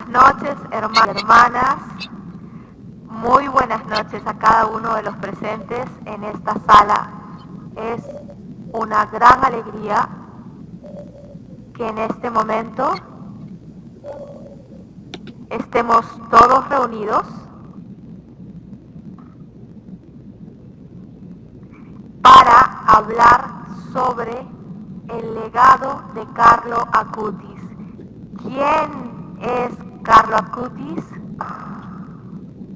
noches, hermanos y hermanas. Muy buenas noches a cada uno de los presentes en esta sala. Es una gran alegría que en este momento estemos todos reunidos para hablar sobre el legado de Carlo Acutis. ¿Quién es Carlo Acutis?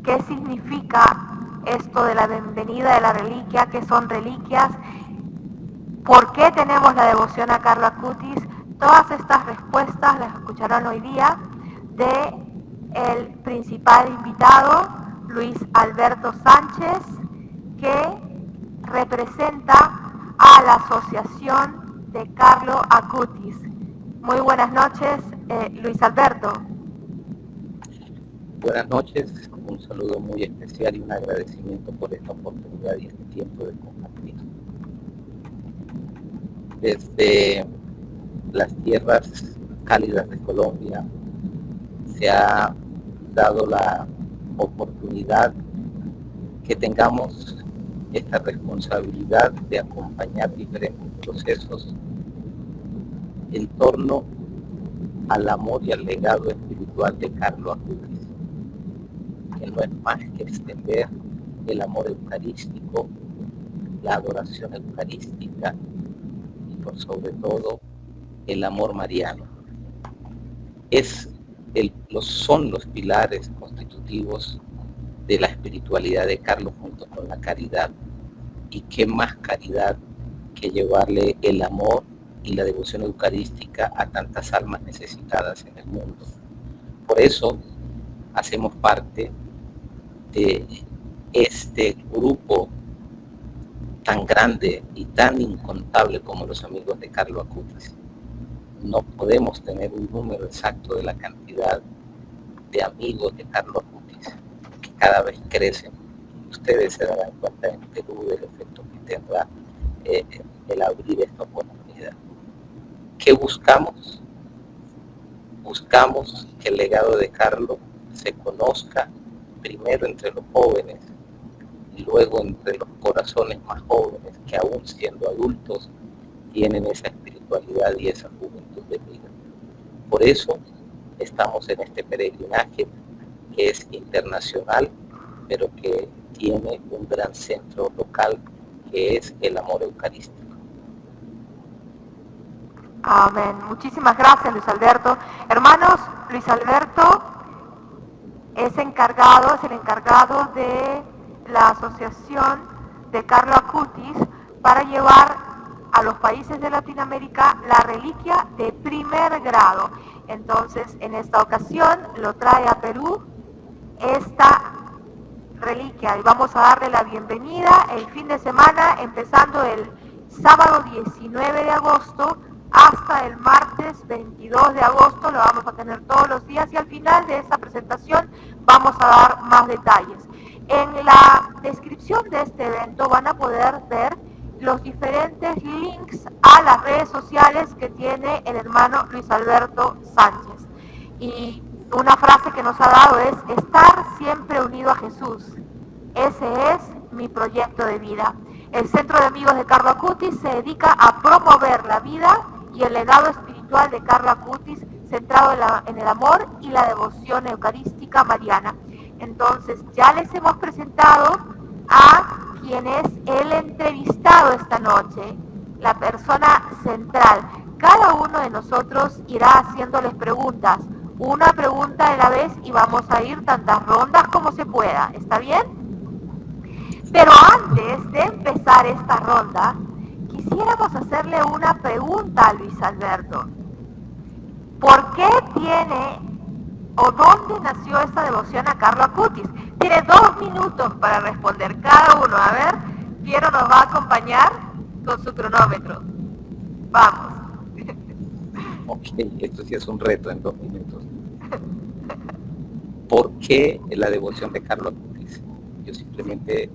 ¿Qué significa esto de la bienvenida de la reliquia? ¿Qué son reliquias? ¿Por qué tenemos la devoción a Carlo Acutis? Todas estas respuestas las escucharán hoy día de el principal invitado, Luis Alberto Sánchez, que representa a la Asociación de Carlo Acutis. Muy buenas noches, Luis Alberto. Buenas noches, un saludo muy especial y un agradecimiento por esta oportunidad y este tiempo de compartir. Desde las tierras cálidas de Colombia se ha dado la oportunidad que tengamos esta responsabilidad de acompañar diferentes procesos en torno al amor y al legado espiritual de Carlo Acutis, que no es más que extender el amor eucarístico, la adoración eucarística y por sobre todo el amor mariano. Son los pilares constitutivos de la espiritualidad de Carlo junto con la caridad. Y qué más caridad que llevarle el amor y la devoción eucarística a tantas almas necesitadas en el mundo. Por eso hacemos parte de este grupo tan grande y tan incontable como los amigos de Carlo Acutis. No podemos tener un número exacto de la cantidad de amigos de Carlo Acutis, que cada vez crecen. Ustedes se darán cuenta en Perú del efecto que tendrá el abrir esta oportunidad. ¿Qué buscamos? Buscamos que el legado de Carlo se conozca primero entre los jóvenes y luego entre los corazones más jóvenes que aún siendo adultos tienen esa espiritualidad y esa juventud de vida. Por eso estamos en este peregrinaje que es internacional, pero que tiene un gran centro local que es el amor eucarístico. Amén. Muchísimas gracias, Luis Alberto. Hermanos, Luis Alberto es el encargado de la Asociación de Carlo Acutis para llevar a los países de Latinoamérica la reliquia de primer grado. Entonces, en esta ocasión lo trae a Perú esta reliquia y vamos a darle la bienvenida el fin de semana, empezando el sábado 19 de agosto hasta el martes 22 de agosto. Lo vamos a tener todos los días y al final de esta presentación vamos a dar más detalles. En la descripción de este evento van a poder ver los diferentes links a las redes sociales que tiene el hermano Luis Alberto Sánchez. Y una frase que nos ha dado es: estar siempre unido a Jesús. Ese es mi proyecto de vida. El Centro de Amigos de Carlo Acutis se dedica a promover la vida y el legado espiritual de Carlo Acutis centrado en el amor y la devoción eucarística mariana. Entonces, ya les hemos presentado a quien es el entrevistado esta noche, la persona central. Cada uno de nosotros irá haciéndoles preguntas, una pregunta a la vez, y vamos a ir tantas rondas como se pueda. ¿Está bien? Pero antes de empezar esta ronda, quisiéramos hacerle una pregunta a Luis Alberto. ¿Por qué tiene o dónde nació esta devoción a Carlo Acutis? Tiene 2 minutos para responder cada uno. A ver, Piero nos va a acompañar con su cronómetro. Vamos. Ok, esto sí es un reto en 2 minutos. ¿Por qué la devoción de Carlo Acutis? Yo simplemente,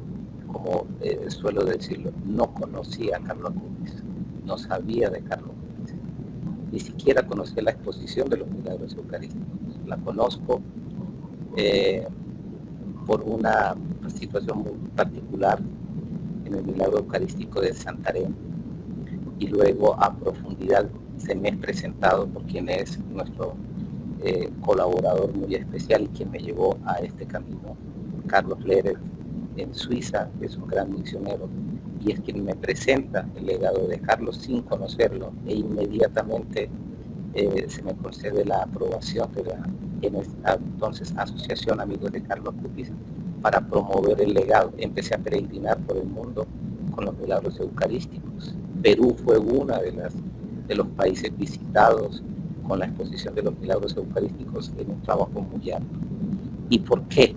como suelo decirlo, no conocía a Carlo Acutis, no sabía de Carlo Acutis, ni siquiera conocía la exposición de los milagros eucarísticos. la conozco por una situación muy particular en el milagro eucarístico de Santarém, y luego a profundidad se me ha presentado por quien es nuestro colaborador muy especial y quien me llevó a este camino, Carlos Lehrer, en Suiza, que es un gran misionero, y es quien me presenta el legado de Carlos sin conocerlo, e inmediatamente se me concede la aprobación de la entonces Asociación Amigos de Carlo Acutis para promover el legado. Empecé a peregrinar por el mundo con los milagros eucarísticos. Perú fue uno de los países visitados con la exposición de los milagros eucarísticos en un trabajo muy amplio. ¿Y por qué?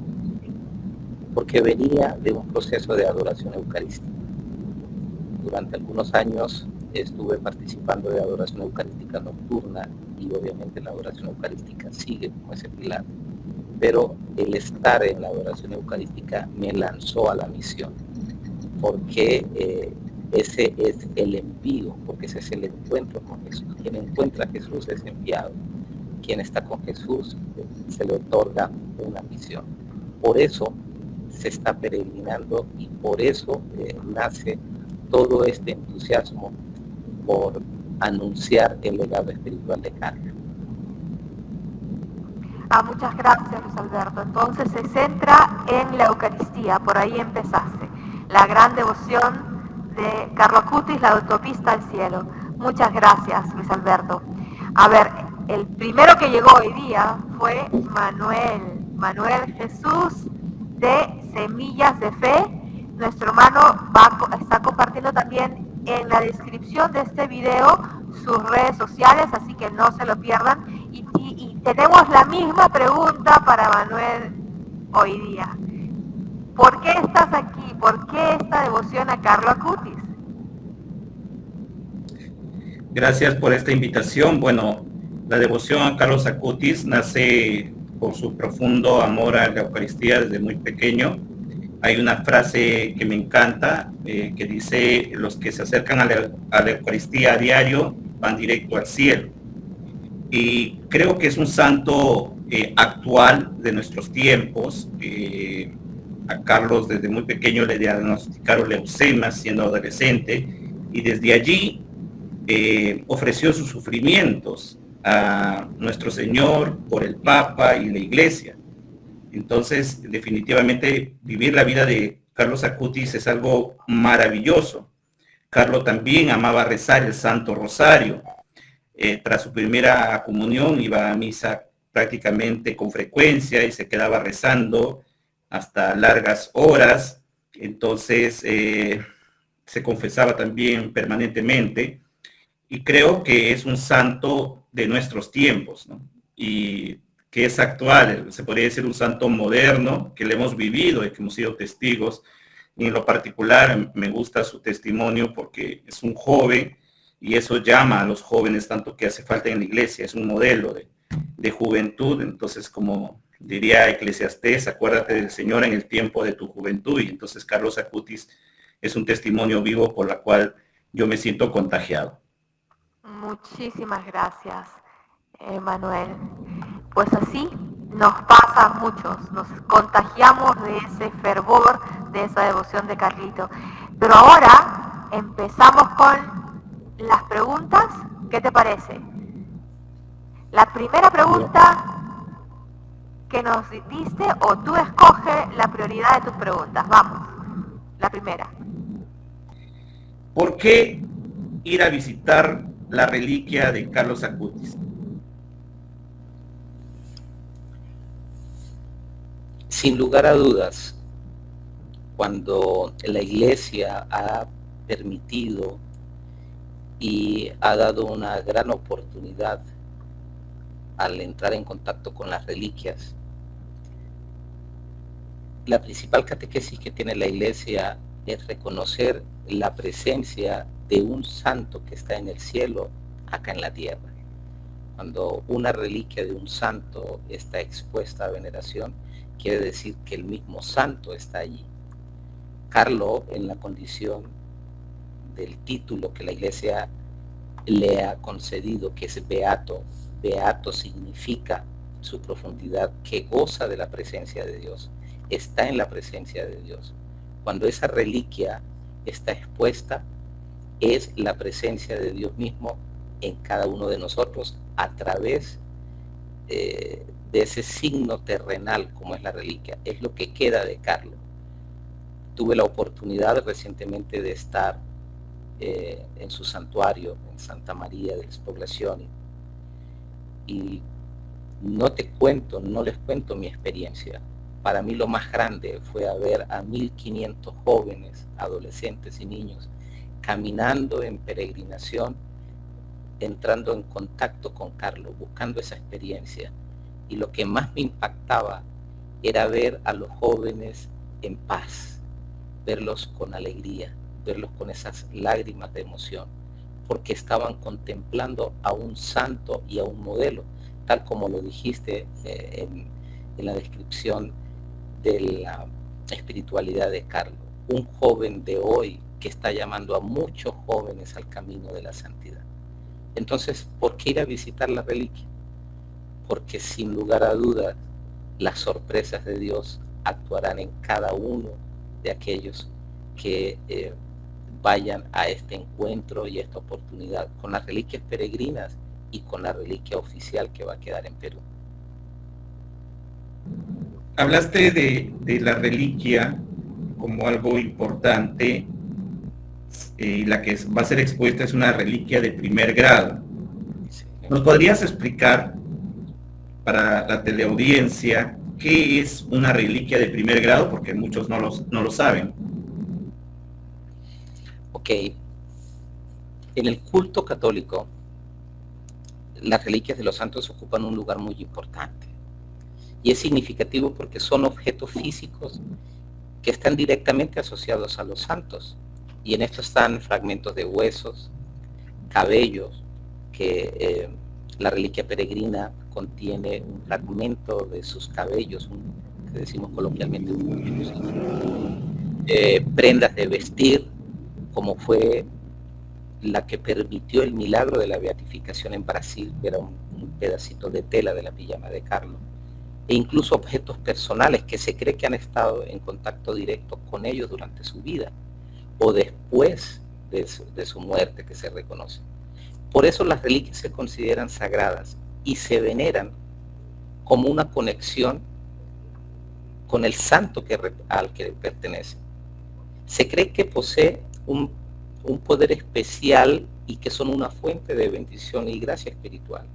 Porque venía de un proceso de adoración eucarística. Durante algunos años estuve participando de adoración eucarística nocturna, y obviamente la adoración eucarística sigue como ese pilar. Pero el estar en la adoración eucarística me lanzó a la misión, porque ese es el envío, porque ese es el encuentro con Jesús. Quien encuentra a Jesús es enviado. Quien está con Jesús se le otorga una misión. Por eso se está peregrinando, y por eso nace todo este entusiasmo por anunciar el legado espiritual de Carlos. Muchas gracias, Luis Alberto. Entonces se centra en la Eucaristía, por ahí empezaste. La gran devoción de Carlo Acutis, la autopista al cielo. Muchas gracias, Luis Alberto. A ver, el primero que llegó hoy día fue Manuel Jesús de Semillas de Fe. Nuestro hermano está compartiendo también en la descripción de este video sus redes sociales, así que no se lo pierdan. Y tenemos la misma pregunta para Manuel hoy día. ¿Por qué estás aquí? ¿Por qué esta devoción a Carlo Acutis? Gracias por esta invitación. Bueno, la devoción a Carlos Acutis nace por su profundo amor a la Eucaristía desde muy pequeño. Hay una frase que me encanta, que dice: los que se acercan a la Eucaristía a diario van directo al cielo. Y creo que es un santo actual de nuestros tiempos. A Carlos desde muy pequeño le diagnosticaron leucemia siendo adolescente, y desde allí ofreció sus sufrimientos a nuestro Señor por el Papa y la Iglesia. Entonces, definitivamente, vivir la vida de Carlos Acutis es algo maravilloso. Carlos también amaba rezar el Santo Rosario. Tras su primera comunión iba a misa prácticamente con frecuencia y se quedaba rezando hasta largas horas. Entonces, se confesaba también permanentemente. Y creo que es un santo de nuestros tiempos, ¿no? Y que es actual, se podría decir un santo moderno, que le hemos vivido y que hemos sido testigos. Y en lo particular me gusta su testimonio porque es un joven, y eso llama a los jóvenes tanto que hace falta en la iglesia. Es un modelo de juventud. Entonces, como diría Eclesiastés, acuérdate del Señor en el tiempo de tu juventud. Y entonces Carlos Acutis es un testimonio vivo por la cual yo me siento contagiado. Muchísimas gracias, Manuel. Pues así nos pasa a muchos, nos contagiamos de ese fervor, de esa devoción de Carlito. Pero ahora empezamos con las preguntas. ¿Qué te parece? La primera pregunta que nos diste, o tú escoges la prioridad de tus preguntas. Vamos, la primera. ¿Por qué ir a visitar la reliquia de Carlos Acutis? Sin lugar a dudas, cuando la Iglesia ha permitido y ha dado una gran oportunidad al entrar en contacto con las reliquias, la principal catequesis que tiene la Iglesia es reconocer la presencia de un santo que está en el cielo, acá en la tierra. Cuando una reliquia de un santo está expuesta a veneración, quiere decir que el mismo santo está allí. Carlo, en la condición del título que la Iglesia le ha concedido, que es beato, beato significa su profundidad, que goza de la presencia de Dios, está en la presencia de Dios. Cuando esa reliquia está expuesta, es la presencia de Dios mismo en cada uno de nosotros a través de ese signo terrenal como es la reliquia. Es lo que queda de Carlo. Tuve la oportunidad recientemente de estar en su santuario, en Santa María de Spoglazioni, y no les cuento mi experiencia. Para mí lo más grande fue ver a 1500 jóvenes, adolescentes y niños caminando en peregrinación, entrando en contacto con Carlo, buscando esa experiencia. Y lo que más me impactaba era ver a los jóvenes en paz, verlos con alegría, verlos con esas lágrimas de emoción, porque estaban contemplando a un santo y a un modelo, tal como lo dijiste en la descripción de la espiritualidad de Carlo. Un joven de hoy que está llamando a muchos jóvenes al camino de la santidad. Entonces, ¿por qué ir a visitar la reliquia? Porque sin lugar a dudas, las sorpresas de Dios actuarán en cada uno de aquellos que vayan a este encuentro y a esta oportunidad con las reliquias peregrinas y con la reliquia oficial que va a quedar en Perú. Hablaste de la reliquia como algo importante, y la que va a ser expuesta es una reliquia de primer grado. ¿Nos podrías explicar para la teleaudiencia qué es una reliquia de primer grado? Porque muchos no lo saben. Ok. En el culto católico, las reliquias de los santos ocupan un lugar muy importante. Y es significativo porque son objetos físicos que están directamente asociados a los santos. Y en esto están fragmentos de huesos, cabellos, que la reliquia peregrina contiene un fragmento de sus cabellos, que decimos coloquialmente prendas de vestir, como fue la que permitió el milagro de la beatificación en Brasil, que era un pedacito de tela de la pijama de Carlo, e incluso objetos personales que se cree que han estado en contacto directo con ellos durante su vida o después de su muerte, que se reconoce. Por eso las reliquias se consideran sagradas y se veneran como una conexión con el santo al que pertenece. Se cree que posee un poder especial y que son una fuente de bendición y gracia espiritual.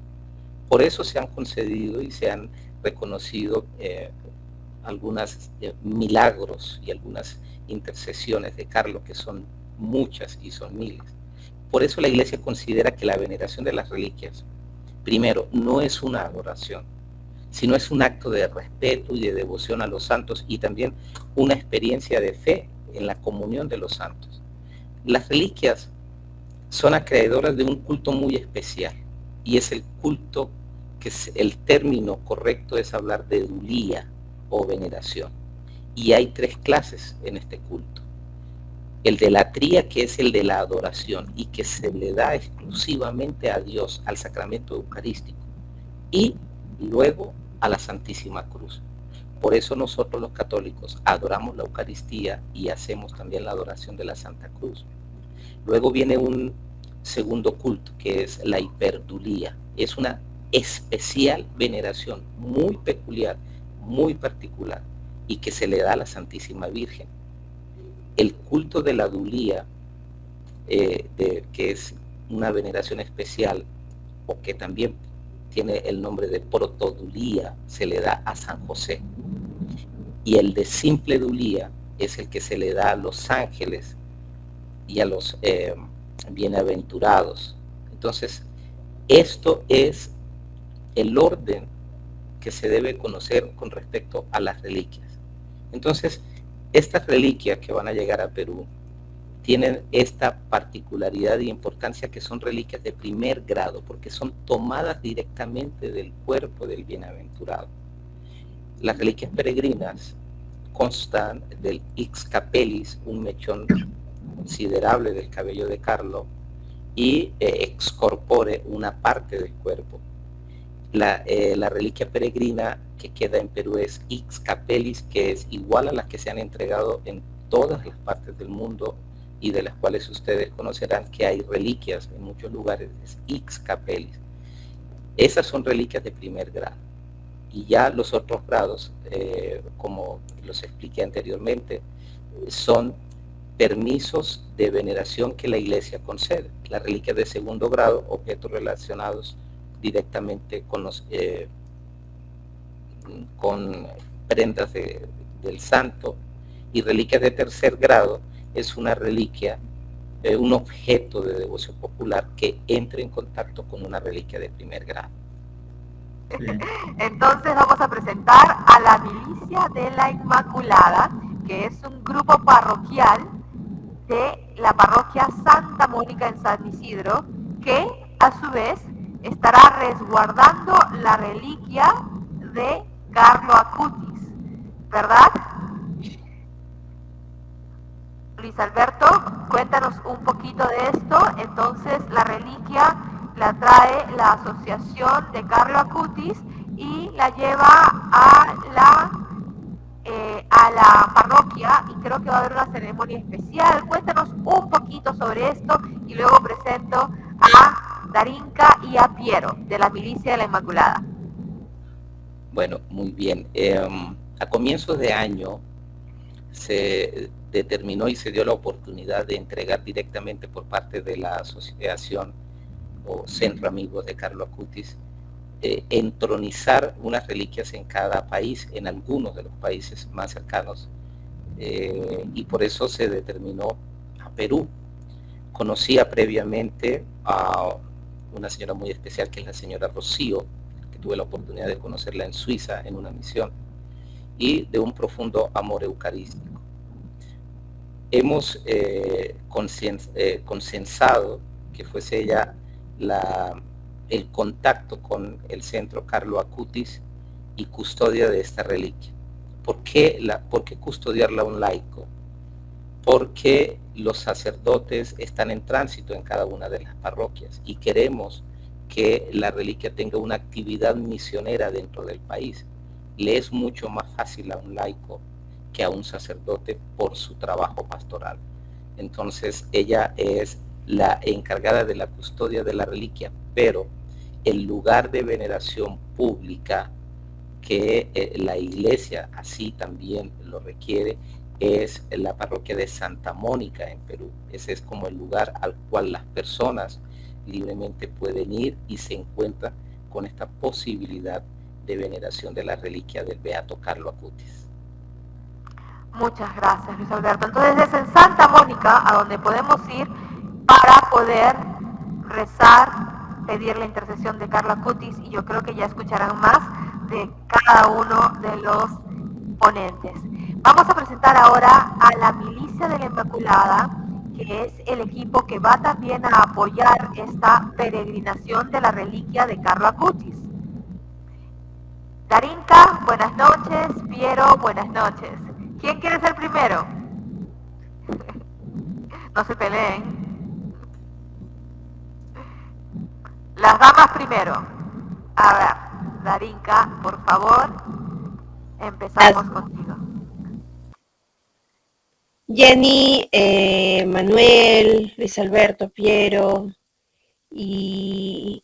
Por eso se han concedido y se han reconocido algunos milagros y algunas intercesiones de Carlo, que son muchas y son miles. Por eso la Iglesia considera que la veneración de las reliquias, primero, no es una adoración, sino es un acto de respeto y de devoción a los santos, y también una experiencia de fe en la comunión de los santos. Las reliquias son acreedoras de un culto muy especial, y es el culto que el término correcto es hablar de dulía o veneración. Y hay 3 clases en este culto. El de latría, que es el de la adoración y que se le da exclusivamente a Dios, al sacramento eucarístico, y luego a la Santísima Cruz. Por eso nosotros los católicos adoramos la Eucaristía y hacemos también la adoración de la Santa Cruz. Luego viene un segundo culto, que es la hiperdulía. Es una especial veneración muy peculiar, muy particular, y que se le da a la Santísima Virgen. El culto de la dulía, que es una veneración especial, o que también tiene el nombre de protodulía, se le da a San José. Y el de simple dulía es el que se le da a los ángeles y a los bienaventurados. Entonces, esto es el orden que se debe conocer con respecto a las reliquias. Entonces, estas reliquias que van a llegar a Perú tienen esta particularidad y importancia, que son reliquias de primer grado, porque son tomadas directamente del cuerpo del bienaventurado. Las reliquias peregrinas constan del ix capelis, un mechón considerable del cabello de Carlo, y ex corpore, una parte del cuerpo. La reliquia peregrina que queda en Perú es Ix Capelis, que es igual a las que se han entregado en todas las partes del mundo y de las cuales ustedes conocerán que hay reliquias en muchos lugares, es Ix Capelis. Esas son reliquias de primer grado. Y ya los otros grados, como los expliqué anteriormente, son permisos de veneración que la Iglesia concede. Las reliquias de segundo grado, objetos relacionados directamente con prendas del santo, y reliquias de tercer grado es una reliquia, un objeto de devoción popular que entre en contacto con una reliquia de primer grado. Sí. Entonces vamos a presentar a la Milicia de la Inmaculada, que es un grupo parroquial de la parroquia Santa Mónica en San Isidro, que a su vez estará resguardando la reliquia de Carlo Acutis, ¿verdad? Luis Alberto, cuéntanos un poquito de esto. Entonces, la reliquia la trae la asociación de Carlo Acutis y la lleva a la parroquia, y creo que va a haber una ceremonia especial. Cuéntanos un poquito sobre esto y luego presento a Darinka y a Piero de la Milicia de la Inmaculada. Bueno, muy bien. A comienzos de año se determinó y se dio la oportunidad de entregar directamente por parte de la asociación o Centro Amigos de Carlo Acutis, entronizar unas reliquias en cada país, en algunos de los países más cercanos, y por eso se determinó a Perú. Conocía previamente a una señora muy especial, que es la señora Rocío, que tuve la oportunidad de conocerla en Suiza en una misión, y de un profundo amor eucarístico. Hemos consensado que fuese ella el contacto con el Centro Carlo Acutis y custodia de esta reliquia. ¿Por qué custodiarla a un laico? Porque los sacerdotes están en tránsito en cada una de las parroquias y queremos que la reliquia tenga una actividad misionera dentro del país. Le es mucho más fácil a un laico que a un sacerdote por su trabajo pastoral. Entonces ella es la encargada de la custodia de la reliquia, pero el lugar de veneración pública que la Iglesia así también lo requiere es la parroquia de Santa Mónica en Perú. Ese es como el lugar al cual las personas libremente pueden ir y se encuentran con esta posibilidad de veneración de la reliquia del Beato Carlo Acutis. Muchas gracias, Luis Alberto. Entonces es en Santa Mónica a donde podemos ir para poder rezar, pedir la intercesión de Carlo Acutis, y yo creo que ya escucharán más de cada uno de los ponentes. Vamos a presentar ahora a la Milicia de la Inmaculada, que es el equipo que va también a apoyar esta peregrinación de la reliquia de Carlo Acutis. Darinka, buenas noches. Piero, buenas noches. ¿Quién quiere ser primero? No se peleen. Las damas primero. A ver, Darinka, por favor, empezamos contigo. Jenny, Manuel, Luis Alberto, Piero y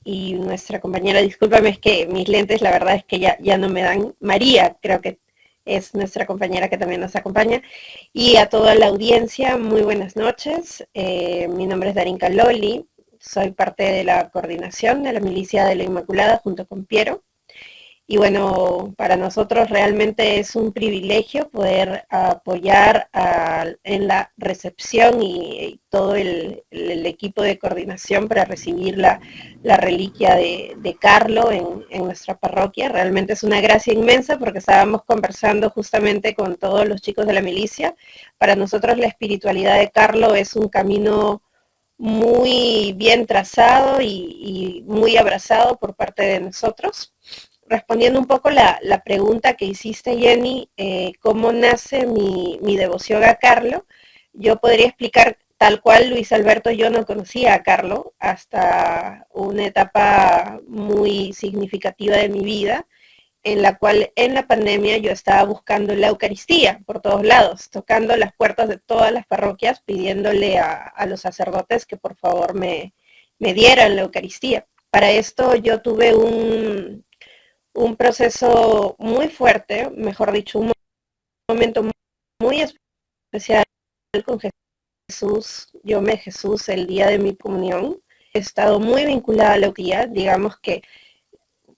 nuestra compañera, discúlpame, es que mis lentes la verdad es que ya no me dan. María, creo que es nuestra compañera que también nos acompaña, y a toda la audiencia, muy buenas noches. Mi nombre es Darinka Loli, soy parte de la coordinación de la Milicia de la Inmaculada junto con Piero. Y bueno, para nosotros realmente es un privilegio poder apoyar en la recepción y todo el equipo de coordinación para recibir la reliquia de Carlo en nuestra parroquia. Realmente es una gracia inmensa porque estábamos conversando justamente con todos los chicos de la milicia. Para nosotros la espiritualidad de Carlo es un camino muy bien trazado y muy abrazado por parte de nosotros. Respondiendo un poco la pregunta que hiciste, Jenny, cómo nace mi devoción a Carlo, yo podría explicar tal cual Luis Alberto, yo no conocía a Carlos hasta una etapa muy significativa de mi vida, en la cual en la pandemia yo estaba buscando la Eucaristía por todos lados, tocando las puertas de todas las parroquias, pidiéndole a los sacerdotes que por favor me dieran la Eucaristía. Para esto yo tuve un proceso muy fuerte, mejor dicho, un momento muy especial con Jesús. Yo me Jesús el día de mi comunión. He estado muy vinculada a la Eucaristía. Digamos que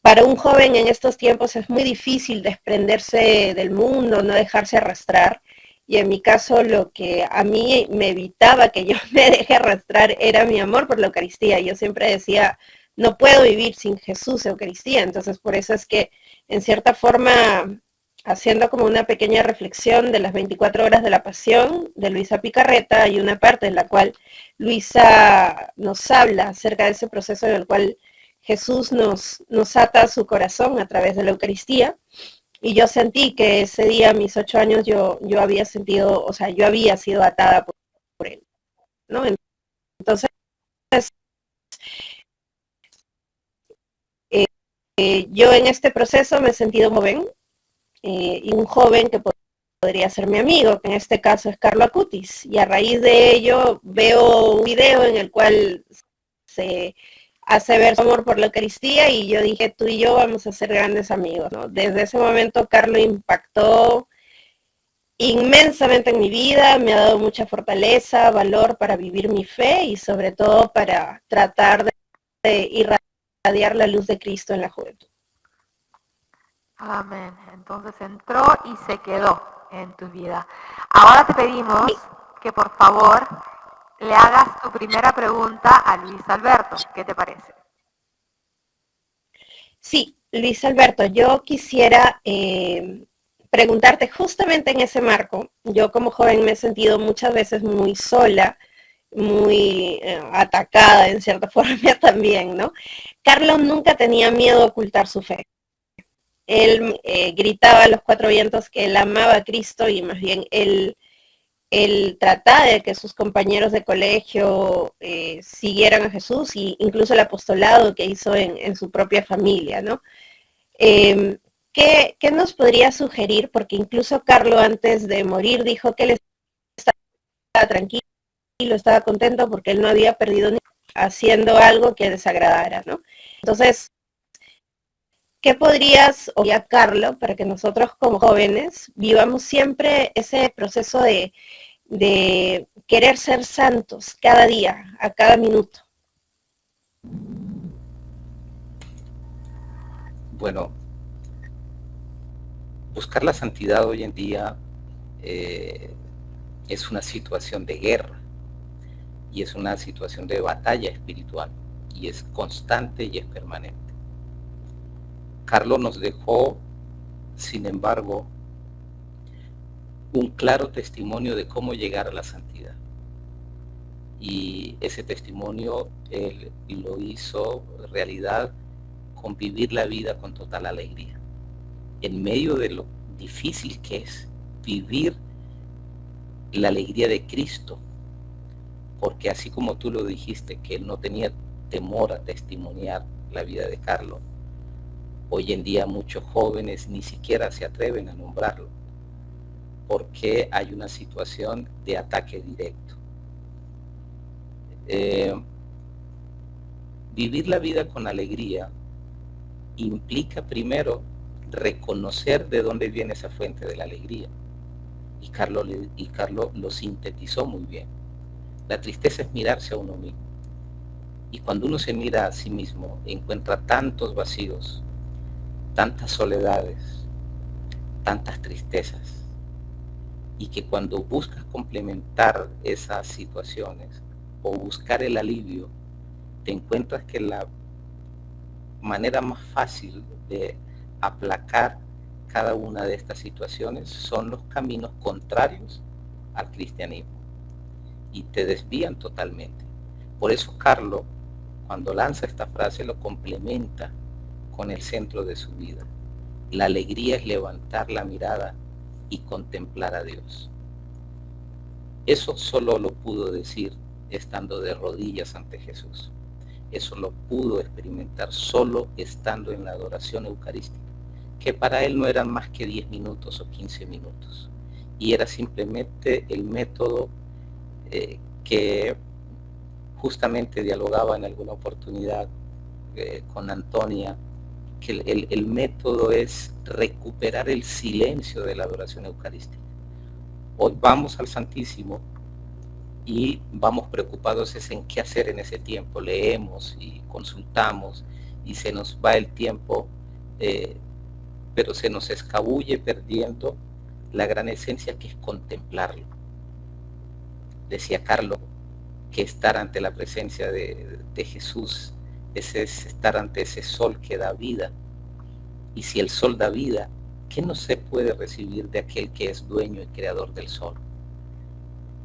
para un joven en estos tiempos es muy difícil desprenderse del mundo, no dejarse arrastrar. Y en mi caso lo que a mí me evitaba que yo me deje arrastrar era mi amor por la Eucaristía. Yo siempre decía, no puedo vivir sin Jesús, Eucaristía. Entonces por eso es que en cierta forma, haciendo como una pequeña reflexión de las 24 horas de la pasión de Luisa Picarreta, hay una parte en la cual Luisa nos habla acerca de ese proceso en el cual Jesús nos ata a su corazón a través de la Eucaristía. Y yo sentí que ese día, a mis 8 años, yo había sentido, o sea, yo había sido atada por él, ¿no? Entonces, yo en este proceso me he sentido joven, y un joven que podría ser mi amigo, que en este caso es Carlo Acutis. Y a raíz de ello veo un video en el cual se hace ver su amor por la Eucaristía y yo dije, tú y yo vamos a ser grandes amigos, ¿no? Desde ese momento Carlo impactó inmensamente en mi vida, me ha dado mucha fortaleza, valor para vivir mi fe y sobre todo para tratar de irradiar la luz de Cristo en la juventud. Amén. Entonces entró y se quedó en tu vida. Ahora te pedimos que por favor le hagas tu primera pregunta a Luis Alberto. ¿Qué te parece? Sí, Luis Alberto, yo quisiera preguntarte justamente en ese marco. Yo como joven me he sentido muchas veces muy sola, muy atacada en cierta forma también, ¿no? Carlos nunca tenía miedo a ocultar su fe. Él gritaba a los cuatro vientos que él amaba a Cristo y más bien él trataba de que sus compañeros de colegio siguieran a Jesús e incluso el apostolado que hizo en su propia familia, ¿no? ¿Qué nos podría sugerir? Porque incluso Carlos antes de morir dijo que él estaba tranquilo, estaba contento porque él no había perdido ni haciendo algo que desagradara, ¿no? Entonces, ¿qué podrías oír a Carlos para que nosotros como jóvenes vivamos siempre ese proceso de querer ser santos cada día, a cada minuto? Bueno, buscar la santidad hoy en día es una situación de guerra y es una situación de batalla espiritual y es constante y es permanente. Carlos nos dejó, sin embargo, un claro testimonio de cómo llegar a la santidad. Y ese testimonio él lo hizo realidad con vivir la vida con total alegría. En medio de lo difícil que es vivir la alegría de Cristo, porque así como tú lo dijiste, que él no tenía temor a testimoniar la vida de Carlos, hoy en día muchos jóvenes ni siquiera se atreven a nombrarlo, porque hay una situación de ataque directo. Vivir la vida con alegría implica primero reconocer de dónde viene esa fuente de la alegría. Y Carlos lo sintetizó muy bien. La tristeza es mirarse a uno mismo. Y cuando uno se mira a sí mismo, encuentra tantos vacíos, tantas soledades, tantas tristezas, y que cuando buscas complementar esas situaciones o buscar el alivio, te encuentras que la manera más fácil de aplacar cada una de estas situaciones son los caminos contrarios al cristianismo y te desvían totalmente. Por eso Carlos, cuando lanza esta frase, lo complementa con el centro de su vida. La alegría es levantar la mirada y contemplar a Dios. Eso solo lo pudo decir estando de rodillas ante Jesús. Eso lo pudo experimentar solo estando en la adoración eucarística, que para él no eran más que 10 minutos o 15 minutos. Y era simplemente el método que justamente dialogaba en alguna oportunidad con Antonia, que el método es recuperar el silencio de la adoración eucarística. Hoy vamos al Santísimo y vamos preocupados en qué hacer en ese tiempo. Leemos y consultamos y se nos va el tiempo, pero se nos escabulle perdiendo la gran esencia que es contemplarlo. Decía Carlos que estar ante la presencia de Jesús es estar ante ese sol que da vida. Y si el sol da vida, ¿qué no se puede recibir de aquel que es dueño y creador del sol?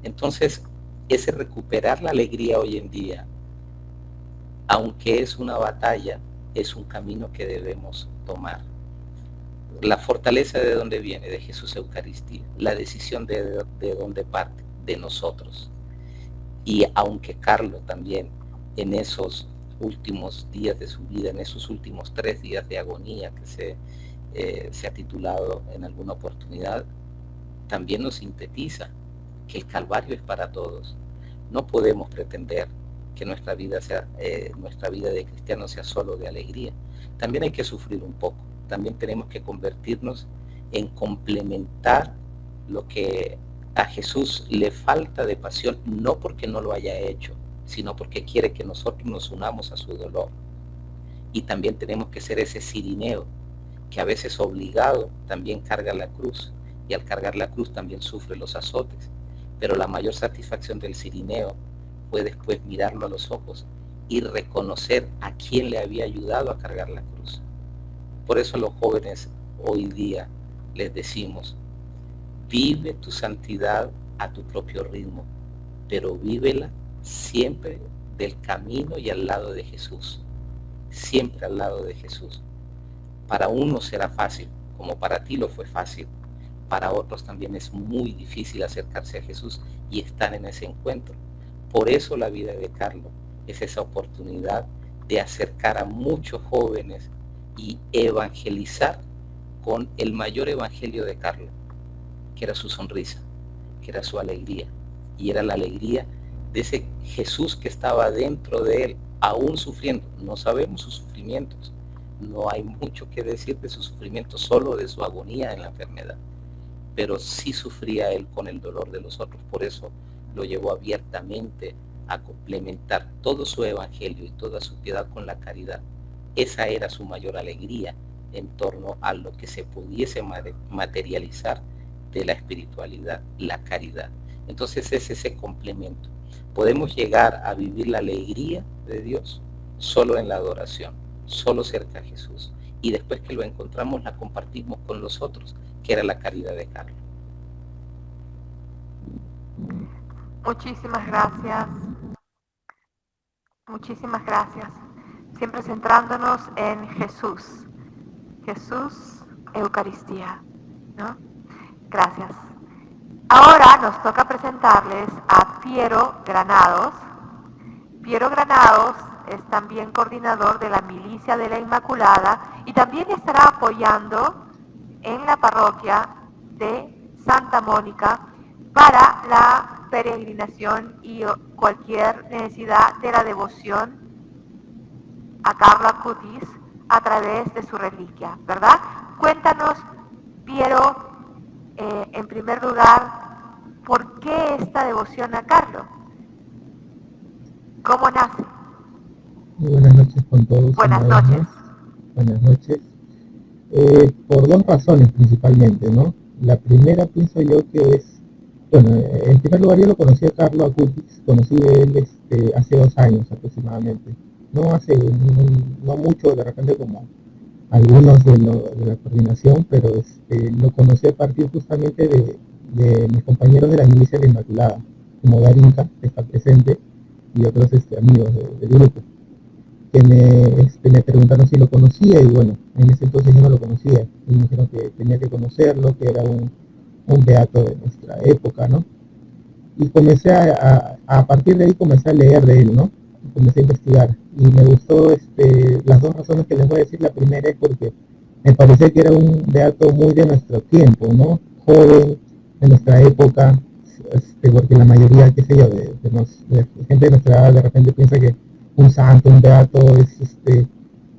Entonces, ese recuperar la alegría hoy en día, aunque es una batalla, es un camino que debemos tomar. La fortaleza de dónde viene, de Jesús Eucaristía. La decisión de dónde parte, de nosotros. Y aunque Carlos también en esos últimos días de su vida, en esos últimos 3 días de agonía que se ha titulado en alguna oportunidad, también nos sintetiza que el Calvario es para todos. No podemos pretender que nuestra vida de cristiano sea solo de alegría. También hay que sufrir un poco. También tenemos que convertirnos en complementar lo que a Jesús le falta de pasión, no porque no lo haya hecho, sino porque quiere que nosotros nos unamos a su dolor. Y también tenemos que ser ese cirineo, que a veces obligado también carga la cruz, y al cargar la cruz también sufre los azotes. Pero la mayor satisfacción del cirineo fue después mirarlo a los ojos y reconocer a quién le había ayudado a cargar la cruz. Por eso a los jóvenes hoy día les decimos, vive tu santidad a tu propio ritmo, pero vívela siempre del camino y al lado de Jesús, siempre al lado de Jesús. Para uno será fácil, como para ti lo fue fácil. Para otros también es muy difícil acercarse a Jesús y estar en ese encuentro. Por eso la vida de Carlos es esa oportunidad de acercar a muchos jóvenes y evangelizar con el mayor evangelio de Carlos, que era su sonrisa, que era su alegría, y era la alegría de ese Jesús que estaba dentro de él, aún sufriendo. No sabemos sus sufrimientos, no hay mucho que decir de sus sufrimientos, solo de su agonía en la enfermedad, pero sí sufría él con el dolor de los otros. Por eso lo llevó abiertamente a complementar todo su evangelio y toda su piedad con la caridad. Esa era su mayor alegría en torno a lo que se pudiese materializar de la espiritualidad, la caridad. Entonces es ese complemento. Podemos llegar a vivir la alegría de Dios solo en la adoración, solo cerca a Jesús. Y después que lo encontramos, la compartimos con los otros, que era la caridad de Carlos. Muchísimas gracias. Muchísimas gracias. Siempre centrándonos en Jesús. Jesús, Eucaristía, ¿no? Gracias. Ahora nos toca presentarles a Piero Granados. Piero Granados es también coordinador de la Milicia de la Inmaculada y también estará apoyando en la parroquia de Santa Mónica para la peregrinación y cualquier necesidad de la devoción a Carlo Acutis a través de su reliquia, ¿verdad? Cuéntanos, Piero, en primer lugar, ¿por qué esta devoción a Carlo? ¿Cómo nace? Muy buenas noches con todos. Buenas noches. Buenas noches. Por 2 razones principalmente, ¿no? La primera pienso yo que es, bueno, en primer lugar yo lo conocí a Carlo Acutis, conocí de él hace 2 años aproximadamente. No mucho, de repente como algunos de la coordinación, pero lo conocí a partir justamente de mis compañeros de la Milicia de la Inmaculada, como Darinka, que está presente, y otros amigos del grupo, que me preguntaron si lo conocía, y bueno, en ese entonces yo no lo conocía, y me dijeron que tenía que conocerlo, que era un beato de nuestra época, ¿no? y comencé a partir de ahí comencé a leer de él, ¿no? Y comencé a investigar y me gustó las dos razones que les voy a decir. La primera es porque me parecía que era un beato muy de nuestro tiempo, ¿no? Joven, de nuestra época, porque la mayoría, qué sé yo, de gente de nuestra edad de repente piensa que un santo, un beato es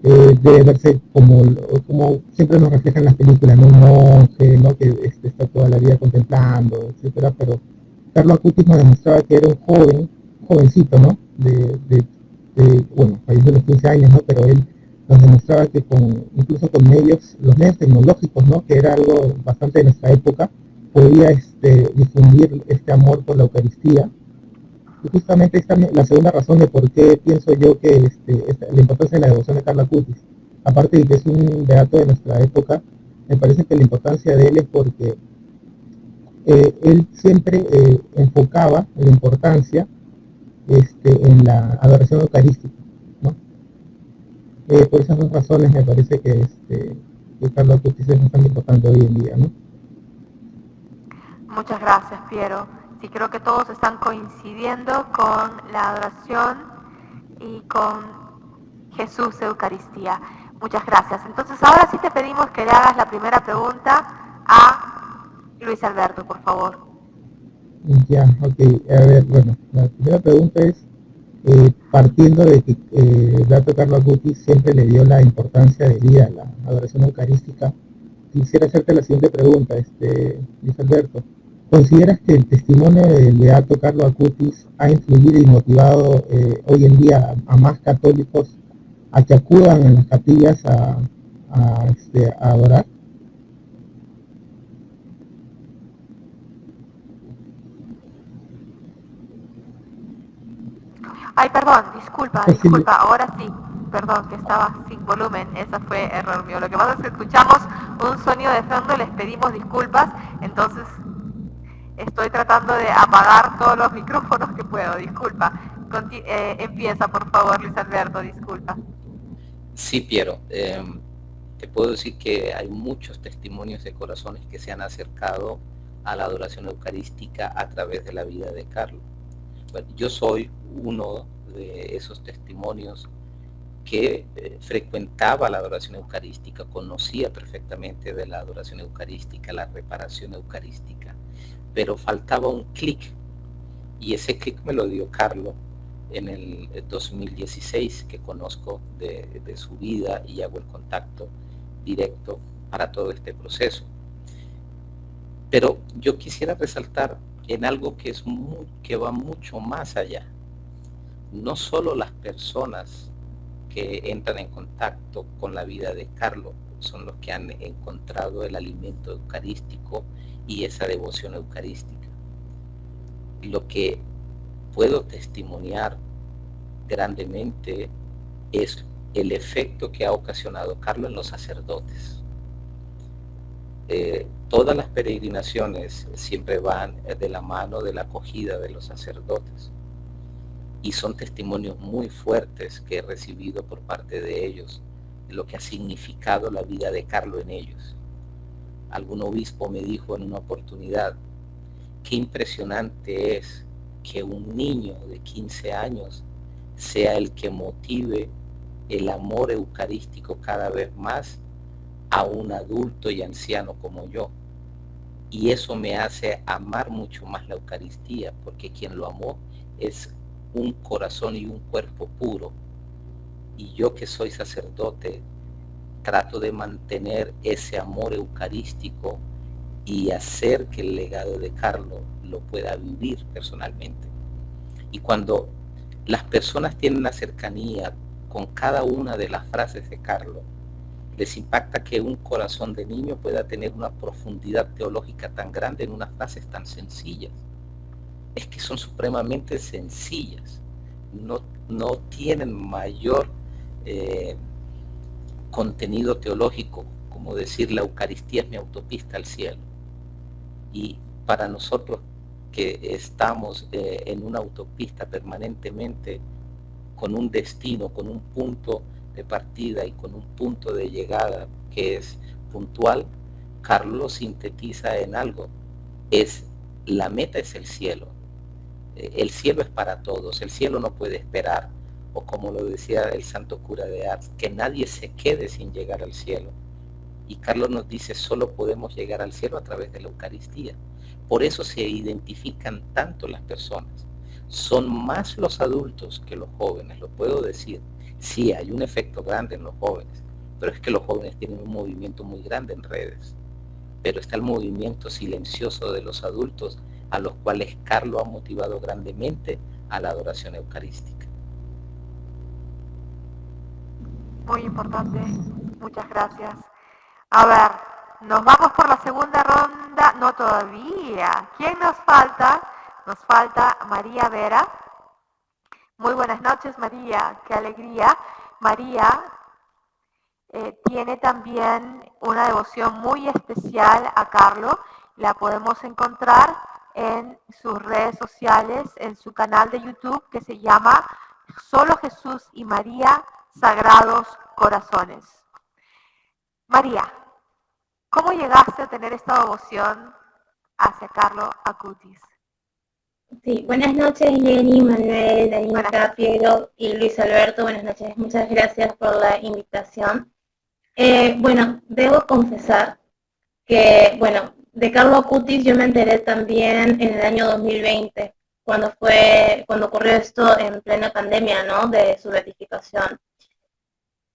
debe verse como siempre nos reflejan las películas, ¿no? Un monje, ¿no? Que está toda la vida contemplando, etcétera. Pero Carlo Acutis nos demostraba que era un jovencito, ¿no? Bueno, falleció a los 15 años, ¿no? Pero él nos demostraba que incluso con los medios tecnológicos, ¿no? Que era algo bastante de nuestra época, podía difundir este amor por la Eucaristía. Y justamente esta es la segunda razón de por qué pienso yo que la importancia de la devoción de Carlo Acutis. Aparte de que es un beato de nuestra época, me parece que la importancia de él es porque él siempre enfocaba la importancia en la adoración eucarística, ¿no? Por esas dos razones me parece que Carlo Acutis es bastante importante hoy en día, ¿no? Muchas gracias, Piero. Sí, creo que todos están coincidiendo con la adoración y con Jesús Eucaristía. Muchas gracias. Entonces, ahora sí te pedimos que le hagas la primera pregunta a Luis Alberto, por favor. Ya, ok. A ver, bueno, la primera pregunta es, partiendo de que el beato Carlo Acutis siempre le dio la importancia de vida a la adoración eucarística, quisiera hacerte la siguiente pregunta, Luis Alberto. ¿Consideras que el testimonio del beato Carlo Acutis ha influido y motivado hoy en día a más católicos a que acudan en las capillas a adorar? Ay, perdón, disculpa, ahora sí. Perdón, que estaba sin volumen, ese fue error mío. Lo que pasa es que escuchamos un sonido de fondo, les pedimos disculpas, entonces estoy tratando de apagar todos los micrófonos que puedo, disculpa. Empieza, por favor, Luis Alberto, disculpa. Sí, Piero, te puedo decir que hay muchos testimonios de corazones que se han acercado a la adoración eucarística a través de la vida de Carlos. Bueno, yo soy uno de esos testimonios que frecuentaba la adoración eucarística, conocía perfectamente de la adoración eucarística, la reparación eucarística, pero faltaba un clic, y ese clic me lo dio Carlos en el 2016, que conozco de su vida y hago el contacto directo para todo este proceso. Pero yo quisiera resaltar en algo que va mucho más allá. No solo las personas que entran en contacto con la vida de Carlos son los que han encontrado el alimento eucarístico y esa devoción eucarística. Lo que puedo testimoniar grandemente es el efecto que ha ocasionado Carlos en los sacerdotes. Todas las peregrinaciones siempre van de la mano de la acogida de los sacerdotes, y son testimonios muy fuertes que he recibido por parte de ellos, de lo que ha significado la vida de Carlos en ellos. Algún obispo me dijo en una oportunidad, qué impresionante es que un niño de 15 años sea el que motive el amor eucarístico cada vez más a un adulto y anciano como yo. Y eso me hace amar mucho más la Eucaristía, porque quien lo amó es un corazón y un cuerpo puro. Y yo, que soy sacerdote, trato de mantener ese amor eucarístico y hacer que el legado de Carlos lo pueda vivir personalmente. Y cuando las personas tienen una cercanía con cada una de las frases de Carlos, les impacta que un corazón de niño pueda tener una profundidad teológica tan grande en unas frases tan sencillas. Es que son supremamente sencillas, no tienen mayor contenido teológico, como decir la Eucaristía es mi autopista al cielo. Y para nosotros que estamos en una autopista permanentemente, con un destino, con un punto de partida y con un punto de llegada que es puntual, Carlos sintetiza en algo, la meta es el cielo, El cielo es para todos, el cielo no puede esperar, o como lo decía el santo cura de Ars, que nadie se quede sin llegar al cielo. Y Carlos nos dice, solo podemos llegar al cielo a través de la Eucaristía. Por eso se identifican tanto las personas. Son más los adultos que los jóvenes, lo puedo decir. Sí, hay un efecto grande en los jóvenes, pero es que los jóvenes tienen un movimiento muy grande en redes. Pero está el movimiento silencioso de los adultos, a los cuales Carlos ha motivado grandemente a la adoración eucarística. Muy importante, muchas gracias. A ver, nos vamos por la segunda ronda, no todavía. ¿Quién nos falta? Nos falta María Vera. Muy buenas noches, María, qué alegría. María tiene también una devoción muy especial a Carlo. La podemos encontrar en sus redes sociales, en su canal de YouTube que se llama Solo Jesús y María Sagrados Corazones. María, ¿cómo llegaste a tener esta devoción hacia Carlo Acutis? Sí, buenas noches Jenny, Manuel, Danica, Piero y Luis Alberto. Buenas noches, muchas gracias por la invitación. Bueno, debo confesar que, bueno, de Carlo Acutis yo me enteré también en el año 2020, cuando ocurrió esto en plena pandemia, ¿no? De su beatificación.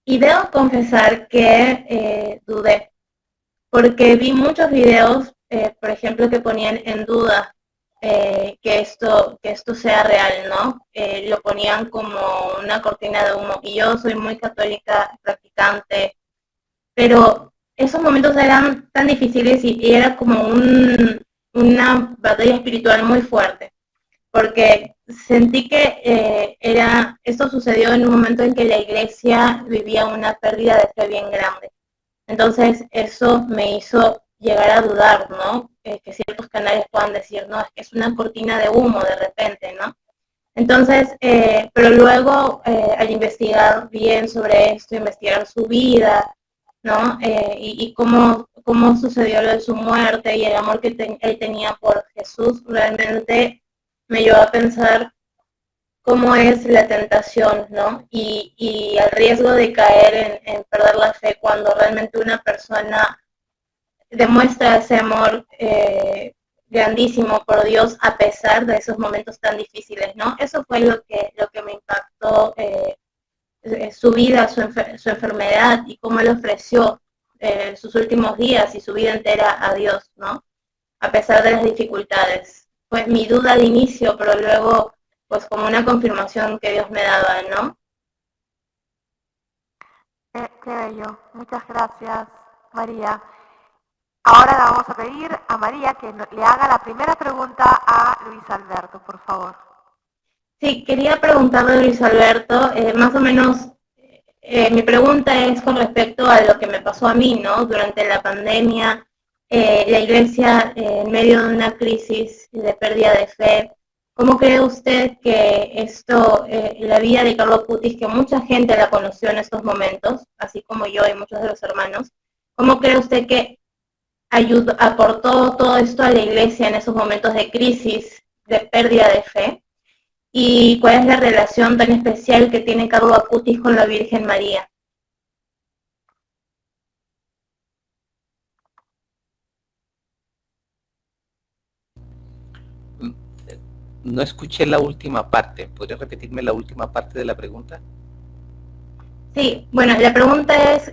Y debo confesar que dudé, porque vi muchos videos, por ejemplo, que ponían en duda que esto sea real, ¿no? Lo ponían como una cortina de humo. Y yo soy muy católica, practicante, pero esos momentos eran tan difíciles y era como una batalla espiritual muy fuerte, porque sentí que esto sucedió en un momento en que la iglesia vivía una pérdida de fe bien grande. Entonces eso me hizo llegar a dudar, ¿no? Que ciertos canales puedan decir, no, es que es una cortina de humo de repente, ¿no? Entonces, pero luego al investigar bien sobre esto, investigar su vida, ¿no? Y cómo sucedió lo de su muerte y el amor que él tenía por Jesús, realmente me llevó a pensar cómo es la tentación, ¿no? Y el riesgo de caer en perder la fe cuando realmente una persona demuestra ese amor grandísimo por Dios a pesar de esos momentos tan difíciles, ¿no? Eso fue lo que me impactó, su vida, su enfermedad y cómo él ofreció sus últimos días y su vida entera a Dios, ¿no? A pesar de las dificultades. Fue mi duda al inicio, pero luego pues como una confirmación que Dios me daba, ¿no? Qué bello. Muchas gracias, María. Ahora le vamos a pedir a María que le haga la primera pregunta a Luis Alberto, por favor. Sí, quería preguntarle a Luis Alberto, más o menos, mi pregunta es con respecto a lo que me pasó a mí, ¿no? Durante la pandemia, la iglesia en medio de una crisis de pérdida de fe. ¿Cómo cree usted que esto, la vida de Carlo Acutis, que mucha gente la conoció en estos momentos, así como yo y muchos de los hermanos, cómo cree usted que aportó todo esto a la iglesia en esos momentos de crisis, de pérdida de fe? ¿Y cuál es la relación tan especial que tiene Carlo Acutis con la Virgen María? No escuché la última parte. ¿Podría repetirme la última parte de la pregunta? Sí, bueno, la pregunta es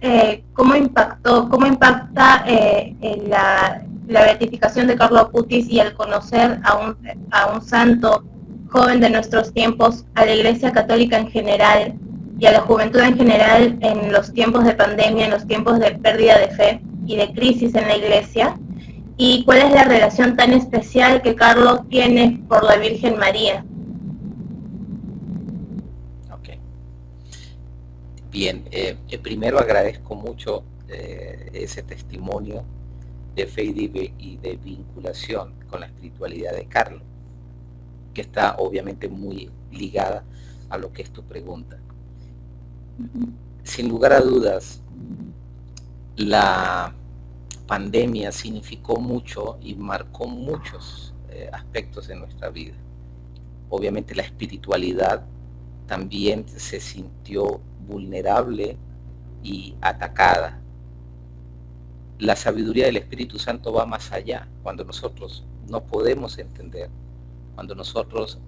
¿cómo impacta la beatificación de Carlo Acutis y el conocer a un santo joven de nuestros tiempos, a la Iglesia Católica en general y a la juventud en general en los tiempos de pandemia, en los tiempos de pérdida de fe y de crisis en la Iglesia? ¿Y cuál es la relación tan especial que Carlos tiene por la Virgen María? Ok. Bien, primero agradezco mucho ese testimonio de fe y de vinculación con la espiritualidad de Carlos, que está obviamente muy ligada a lo que es tu pregunta. Sin lugar a dudas, la pandemia significó mucho y marcó muchos aspectos en nuestra vida. obviamente la espiritualidad también se sintió vulnerable y atacada. La sabiduría del Espíritu Santo va más allá, cuando nosotros no podemos entender, cuando nosotros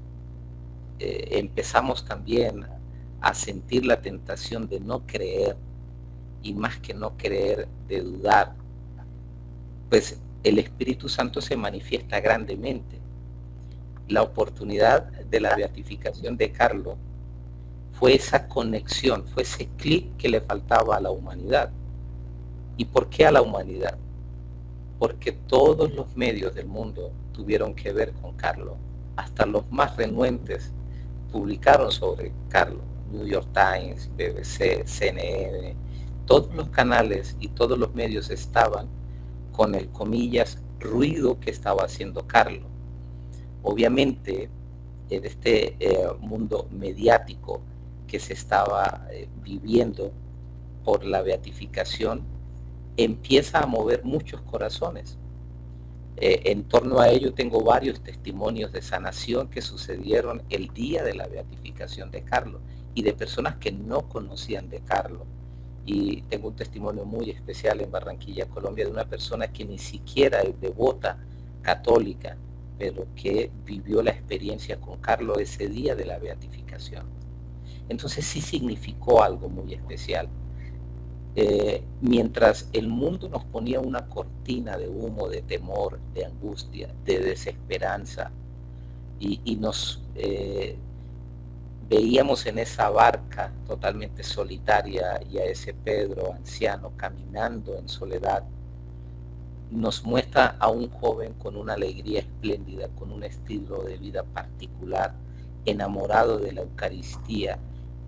empezamos también a sentir la tentación de no creer, y más que no creer, de dudar, pues el Espíritu Santo se manifiesta grandemente. La oportunidad de la beatificación de Carlos fue esa conexión, fue ese clic que le faltaba a la humanidad. ¿Y por qué a la humanidad? Porque todos los medios del mundo tuvieron que ver con Carlos, hasta los más renuentes publicaron sobre Carlos, New York Times, BBC, CNN, todos los canales y todos los medios estaban con el, comillas, ruido que estaba haciendo Carlos. Obviamente, en este mundo mediático que se estaba viviendo por la beatificación, empieza a mover muchos corazones. En torno a ello tengo varios testimonios de sanación que sucedieron el día de la beatificación de Carlos y de personas que no conocían de Carlos. Y tengo un testimonio muy especial en Barranquilla, Colombia, de una persona que ni siquiera es devota católica, pero que vivió la experiencia con Carlos ese día de la beatificación. Entonces sí significó algo muy especial. Mientras el mundo nos ponía una cortina de humo, de temor, de angustia, de desesperanza, y nos veíamos en esa barca totalmente solitaria y a ese Pedro anciano caminando en soledad, nos muestra a un joven con una alegría espléndida, con un estilo de vida particular, enamorado de la Eucaristía,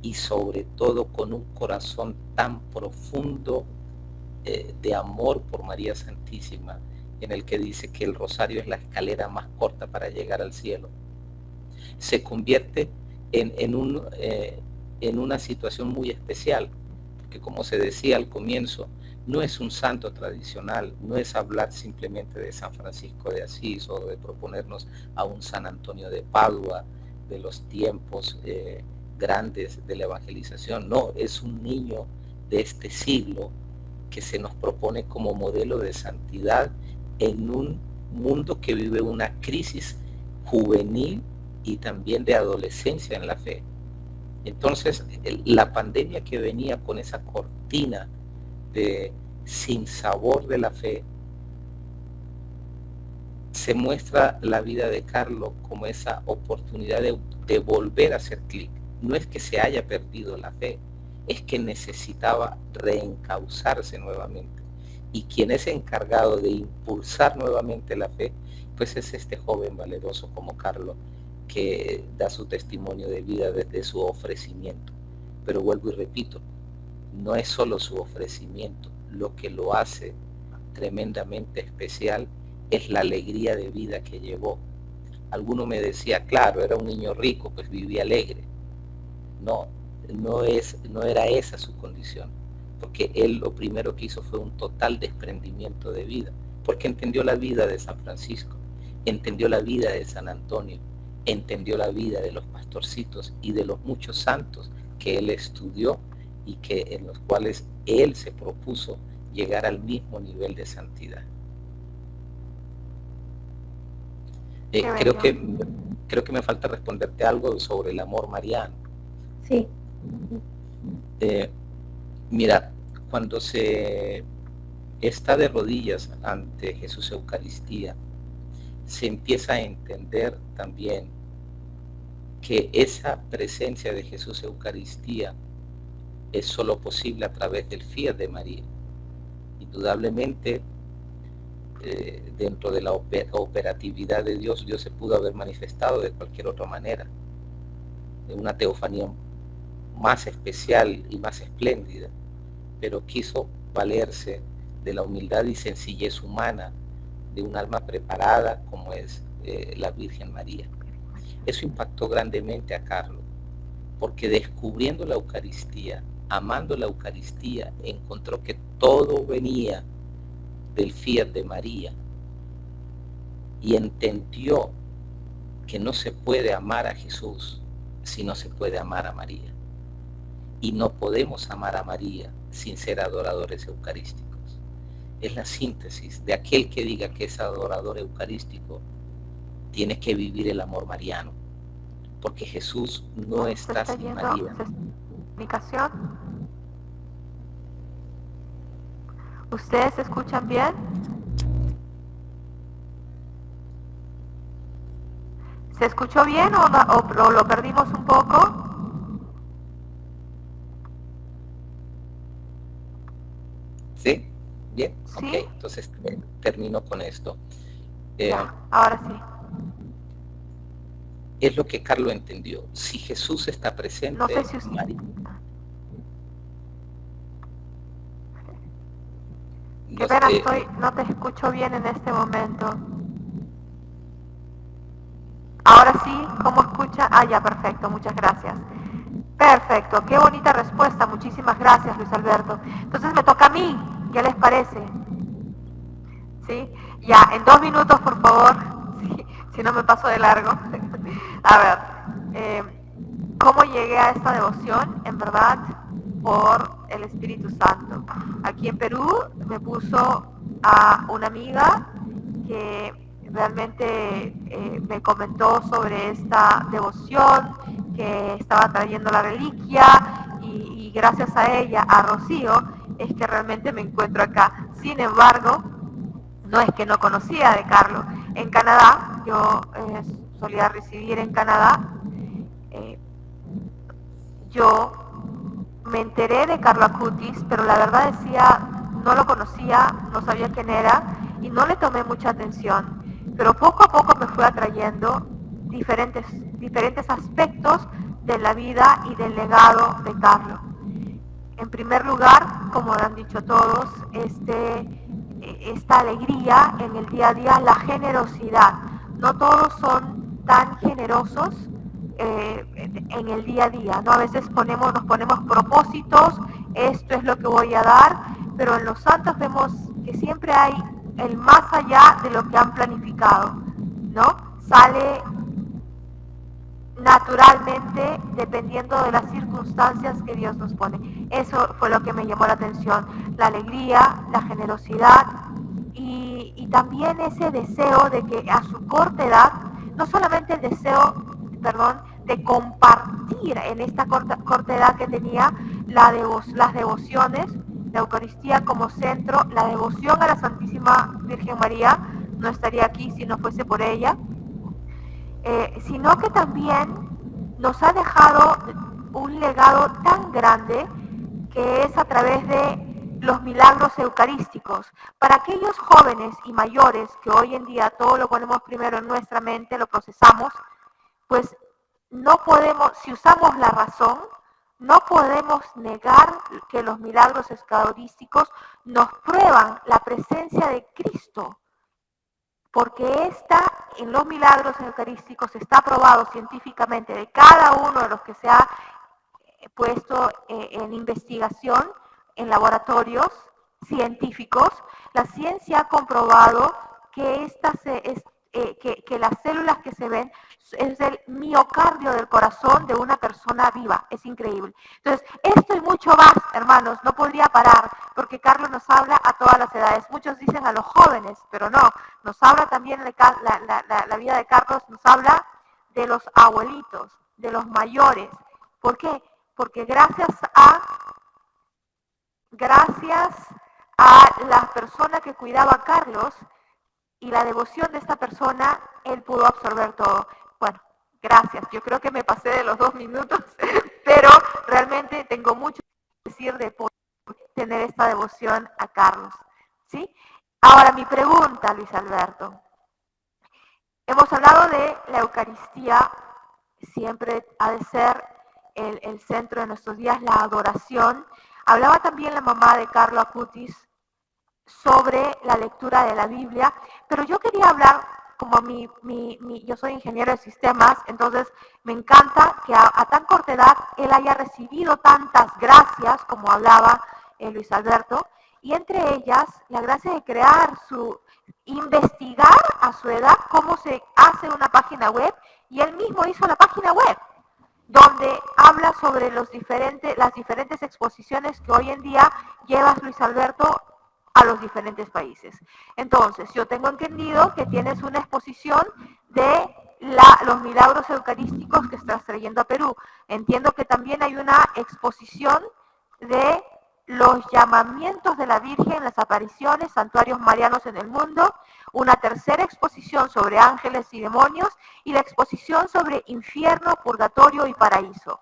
y sobre todo con un corazón tan profundo de amor por María Santísima, en el que dice que el rosario es la escalera más corta para llegar al cielo. Se convierte en una situación muy especial, porque como se decía al comienzo, no es un santo tradicional, no es hablar simplemente de San Francisco de Asís o de proponernos a un San Antonio de Padua de los tiempos grandes de la evangelización. No, es un niño de este siglo que se nos propone como modelo de santidad en un mundo que vive una crisis juvenil y también de adolescencia en la fe. Entonces, la pandemia que venía con esa cortina de sinsabor de la fe, se muestra la vida de Carlos como esa oportunidad de volver a hacer clic. No es que se haya perdido la fe, es que necesitaba reencauzarse nuevamente. Y quien es encargado de impulsar nuevamente la fe, pues es este joven valeroso como Carlos, que da su testimonio de vida desde su ofrecimiento. Pero vuelvo y repito, no es solo su ofrecimiento, lo que lo hace tremendamente especial es la alegría de vida que llevó. Alguno me decía, claro, era un niño rico, pues vivía alegre. No era esa su condición, porque él lo primero que hizo fue un total desprendimiento de vida, porque entendió la vida de San Francisco, entendió la vida de San Antonio, entendió la vida de los pastorcitos y de los muchos santos que él estudió y en los cuales él se propuso llegar al mismo nivel de santidad. Creo que me falta responderte algo sobre el amor mariano. Sí. Mira, cuando se está de rodillas ante Jesús Eucaristía, se empieza a entender también que esa presencia de Jesús Eucaristía es solo posible a través del fiat de María. Indudablemente, dentro de la operatividad de Dios, Dios se pudo haber manifestado de cualquier otra manera, de una teofanía más especial y más espléndida, pero quiso valerse de la humildad y sencillez humana de un alma preparada como es la Virgen María. Eso impactó grandemente a Carlos, porque descubriendo la Eucaristía, amando la Eucaristía, encontró que todo venía del fiat de María y entendió que no se puede amar a Jesús si no se puede amar a María. Y no podemos amar a María sin ser adoradores eucarísticos. Es la síntesis de aquel que diga que es adorador eucarístico, tiene que vivir el amor mariano, porque Jesús no está sin María. ¿Comunicación? ¿Ustedes se escuchan bien? ¿Se escuchó bien o lo perdimos un poco? ¿Sí? Bien, ¿Sí? ok, entonces termino con esto. Ya, ahora sí. Es lo que Carlos entendió. Si Jesús está presente, No sé si usted... María. Qué pena, no te escucho bien en este momento. Ahora sí, ¿cómo escucha? Ah, ya, perfecto, muchas gracias. Perfecto, qué bonita respuesta, muchísimas gracias, Luis Alberto. Entonces me toca a mí, ¿qué les parece? ¿Sí? Ya, en 2 minutos, por favor, si no me paso de largo. A ver, ¿cómo llegué a esta devoción? En verdad, por el Espíritu Santo. Aquí en Perú me puso a una amiga que realmente me comentó sobre esta devoción, que estaba trayendo la reliquia y gracias a ella, a Rocío, es que realmente me encuentro acá. Sin embargo, no es que no conocía de Carlos. En Canadá, yo solía residir en Canadá, yo me enteré de Carlo Acutis, pero la verdad decía, no lo conocía, no sabía quién era y no le tomé mucha atención. Pero poco a poco me fue atrayendo diferentes aspectos de la vida y del legado de Carlo. En primer lugar, como han dicho todos, esta alegría en el día a día, la generosidad. No todos son tan generosos en el día a día, ¿no? A veces nos ponemos propósitos, esto es lo que voy a dar, pero en los santos vemos que siempre hay el más allá de lo que han planificado, ¿no? Sale naturalmente dependiendo de las circunstancias que Dios nos pone. Eso fue lo que me llamó la atención, la alegría, la generosidad y también ese deseo de que a su corta edad, no solamente el deseo, de compartir en esta corta edad que tenía las devociones, la Eucaristía como centro, la devoción a la Santísima Virgen María, no estaría aquí si no fuese por ella, sino que también nos ha dejado un legado tan grande que es a través de los milagros eucarísticos. Para aquellos jóvenes y mayores que hoy en día todo lo ponemos primero en nuestra mente, lo procesamos, pues no podemos, si usamos la razón, no podemos negar que los milagros eucarísticos nos prueban la presencia de Cristo, porque en los milagros eucarísticos está probado científicamente de cada uno de los que se ha puesto en investigación en laboratorios científicos. La ciencia ha comprobado que que las células que se ven es el miocardio del corazón de una persona viva. Es increíble. Entonces, esto y mucho más, hermanos, no podría parar, porque Carlos nos habla a todas las edades. Muchos dicen a los jóvenes, pero no. Nos habla también la vida de Carlos, nos habla de los abuelitos, de los mayores. ¿Por qué? Porque gracias a la persona que cuidaba a Carlos y la devoción de esta persona, él pudo absorber todo. Bueno, gracias. Yo creo que me pasé de los 2 minutos, pero realmente tengo mucho que decir de poder tener esta devoción a Carlos, ¿sí? Ahora mi pregunta, Luis Alberto. Hemos hablado de la Eucaristía, siempre ha de ser el centro de nuestros días, la adoración. Hablaba también la mamá de Carlo Acutis sobre la lectura de la Biblia, pero yo quería hablar, como yo soy ingeniero de sistemas, entonces me encanta que a tan corta edad él haya recibido tantas gracias, como hablaba Luis Alberto, y entre ellas la gracia de investigar a su edad cómo se hace una página web, y él mismo hizo la página web, donde habla sobre las diferentes exposiciones que hoy en día llevas, Luis Alberto, a los diferentes países. Entonces, yo tengo entendido que tienes una exposición de los milagros eucarísticos que estás trayendo a Perú. Entiendo que también hay una exposición de los llamamientos de la Virgen, las apariciones, santuarios marianos en el mundo, una tercera exposición sobre ángeles y demonios, y la exposición sobre infierno, purgatorio y paraíso.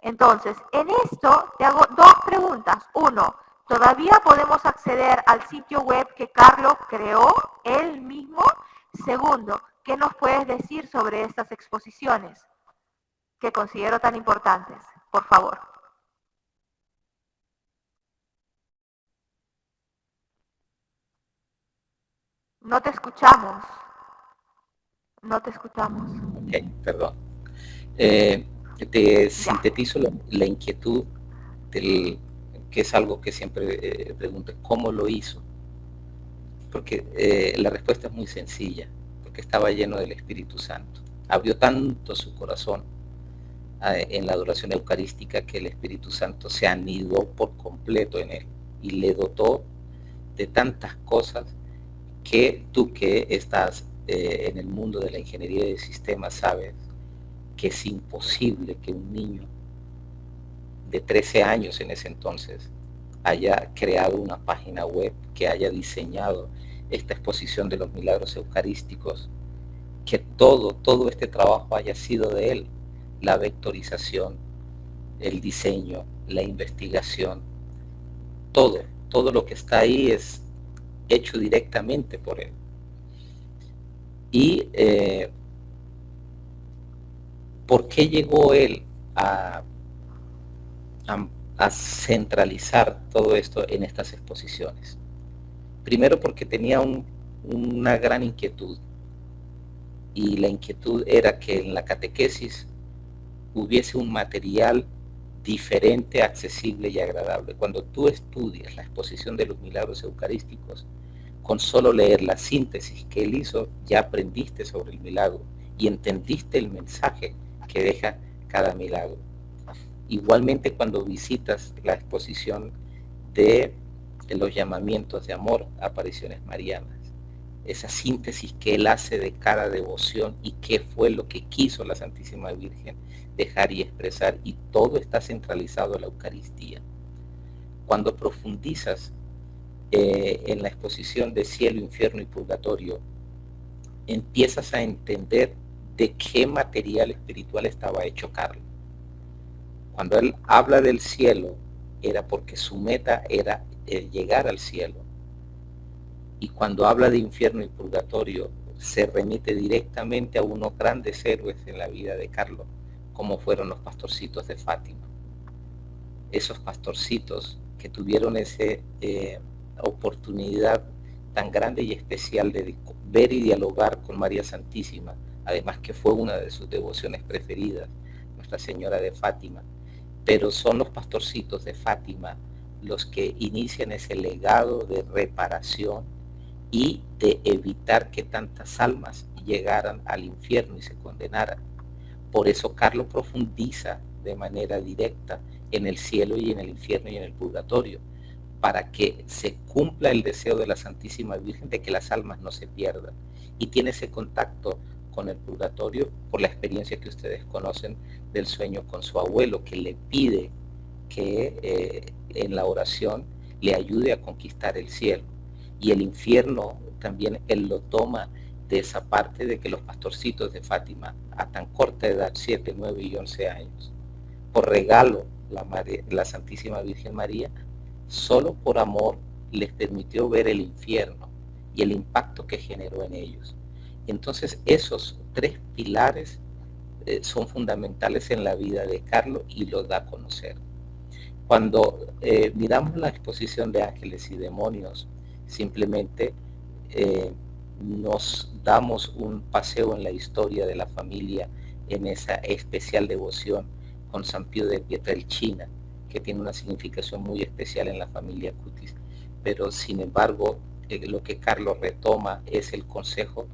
Entonces, en esto te hago dos preguntas. Uno, ¿todavía podemos acceder al sitio web que Carlos creó él mismo? Segundo, ¿qué nos puedes decir sobre estas exposiciones que considero tan importantes? Por favor. No te escuchamos. No te escuchamos. Ok, perdón. Te sintetizo la inquietud que es algo que siempre pregunto, ¿cómo lo hizo? Porque la respuesta es muy sencilla, porque estaba lleno del Espíritu Santo. Abrió tanto su corazón en la adoración eucarística que el Espíritu Santo se anidó por completo en él y le dotó de tantas cosas que tú, que estás en el mundo de la ingeniería de sistemas, sabes que es imposible que un niño de 13 años en ese entonces haya creado una página web, que haya diseñado esta exposición de los milagros eucarísticos, que todo este trabajo haya sido de él, la vectorización, el diseño, la investigación, todo lo que está ahí es hecho directamente por él. Y ¿por qué llegó él a centralizar todo esto en estas exposiciones? Primero porque tenía una gran inquietud, y la inquietud era que en la catequesis hubiese un material diferente, accesible y agradable. Cuando tú estudias la exposición de los milagros eucarísticos, con solo leer la síntesis que él hizo, ya aprendiste sobre el milagro y entendiste el mensaje que deja cada milagro. Igualmente, cuando visitas la exposición de los llamamientos de amor, apariciones marianas, esa síntesis que él hace de cada devoción y qué fue lo que quiso la Santísima Virgen dejar y expresar, y todo está centralizado en la Eucaristía. Cuando profundizas en la exposición de cielo, infierno y purgatorio, empiezas a entender de qué material espiritual estaba hecho Carlos. Cuando él habla del cielo, era porque su meta era llegar al cielo. Y cuando habla de infierno y purgatorio, se remite directamente a unos grandes héroes en la vida de Carlos, como fueron los pastorcitos de Fátima. Esos pastorcitos que tuvieron esa oportunidad tan grande y especial de ver y dialogar con María Santísima, además que fue una de sus devociones preferidas, Nuestra Señora de Fátima. Pero son los pastorcitos de Fátima los que inician ese legado de reparación y de evitar que tantas almas llegaran al infierno y se condenaran. Por eso Carlos profundiza de manera directa en el cielo y en el infierno y en el purgatorio, para que se cumpla el deseo de la Santísima Virgen de que las almas no se pierdan. Y tiene ese contacto con el purgatorio por la experiencia que ustedes conocen del sueño con su abuelo, que le pide que en la oración le ayude a conquistar el cielo. Y el infierno también él lo toma de esa parte de que los pastorcitos de Fátima, a tan corta edad, 7, 9 y 11 años, por regalo la Santísima Virgen María, solo por amor les permitió ver el infierno y el impacto que generó en ellos. Entonces esos tres pilares son fundamentales en la vida de Carlos y los da a conocer. Cuando miramos la exposición de ángeles y demonios, simplemente nos damos un paseo en la historia de la familia en esa especial devoción con San Pío de Pietrelcina, que tiene una significación muy especial en la familia Cutis. pero sin embargo lo que Carlos retoma es el consejo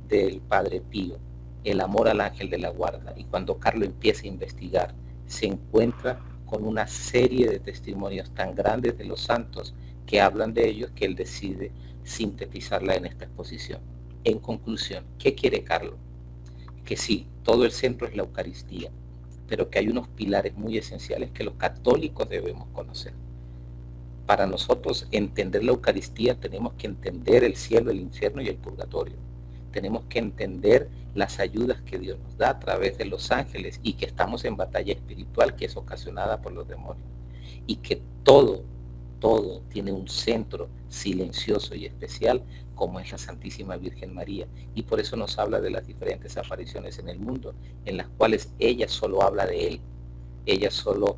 del Padre Pío, el amor al ángel de la guarda. Y cuando Carlos empieza a investigar, se encuentra con una serie de testimonios tan grandes de los santos que hablan de ellos, que él decide sintetizarla en esta exposición. En conclusión, ¿qué quiere Carlos? Que sí, todo el centro es la Eucaristía, pero que hay unos pilares muy esenciales que los católicos debemos conocer. Para nosotros entender la Eucaristía tenemos que entender el cielo, el infierno y el purgatorio. Tenemos que entender las ayudas que Dios nos da a través de los ángeles y que estamos en batalla espiritual que es ocasionada por los demonios. Y que todo tiene un centro silencioso y especial como es la Santísima Virgen María. Y por eso nos habla de las diferentes apariciones en el mundo, en las cuales ella solo habla de Él. Ella solo,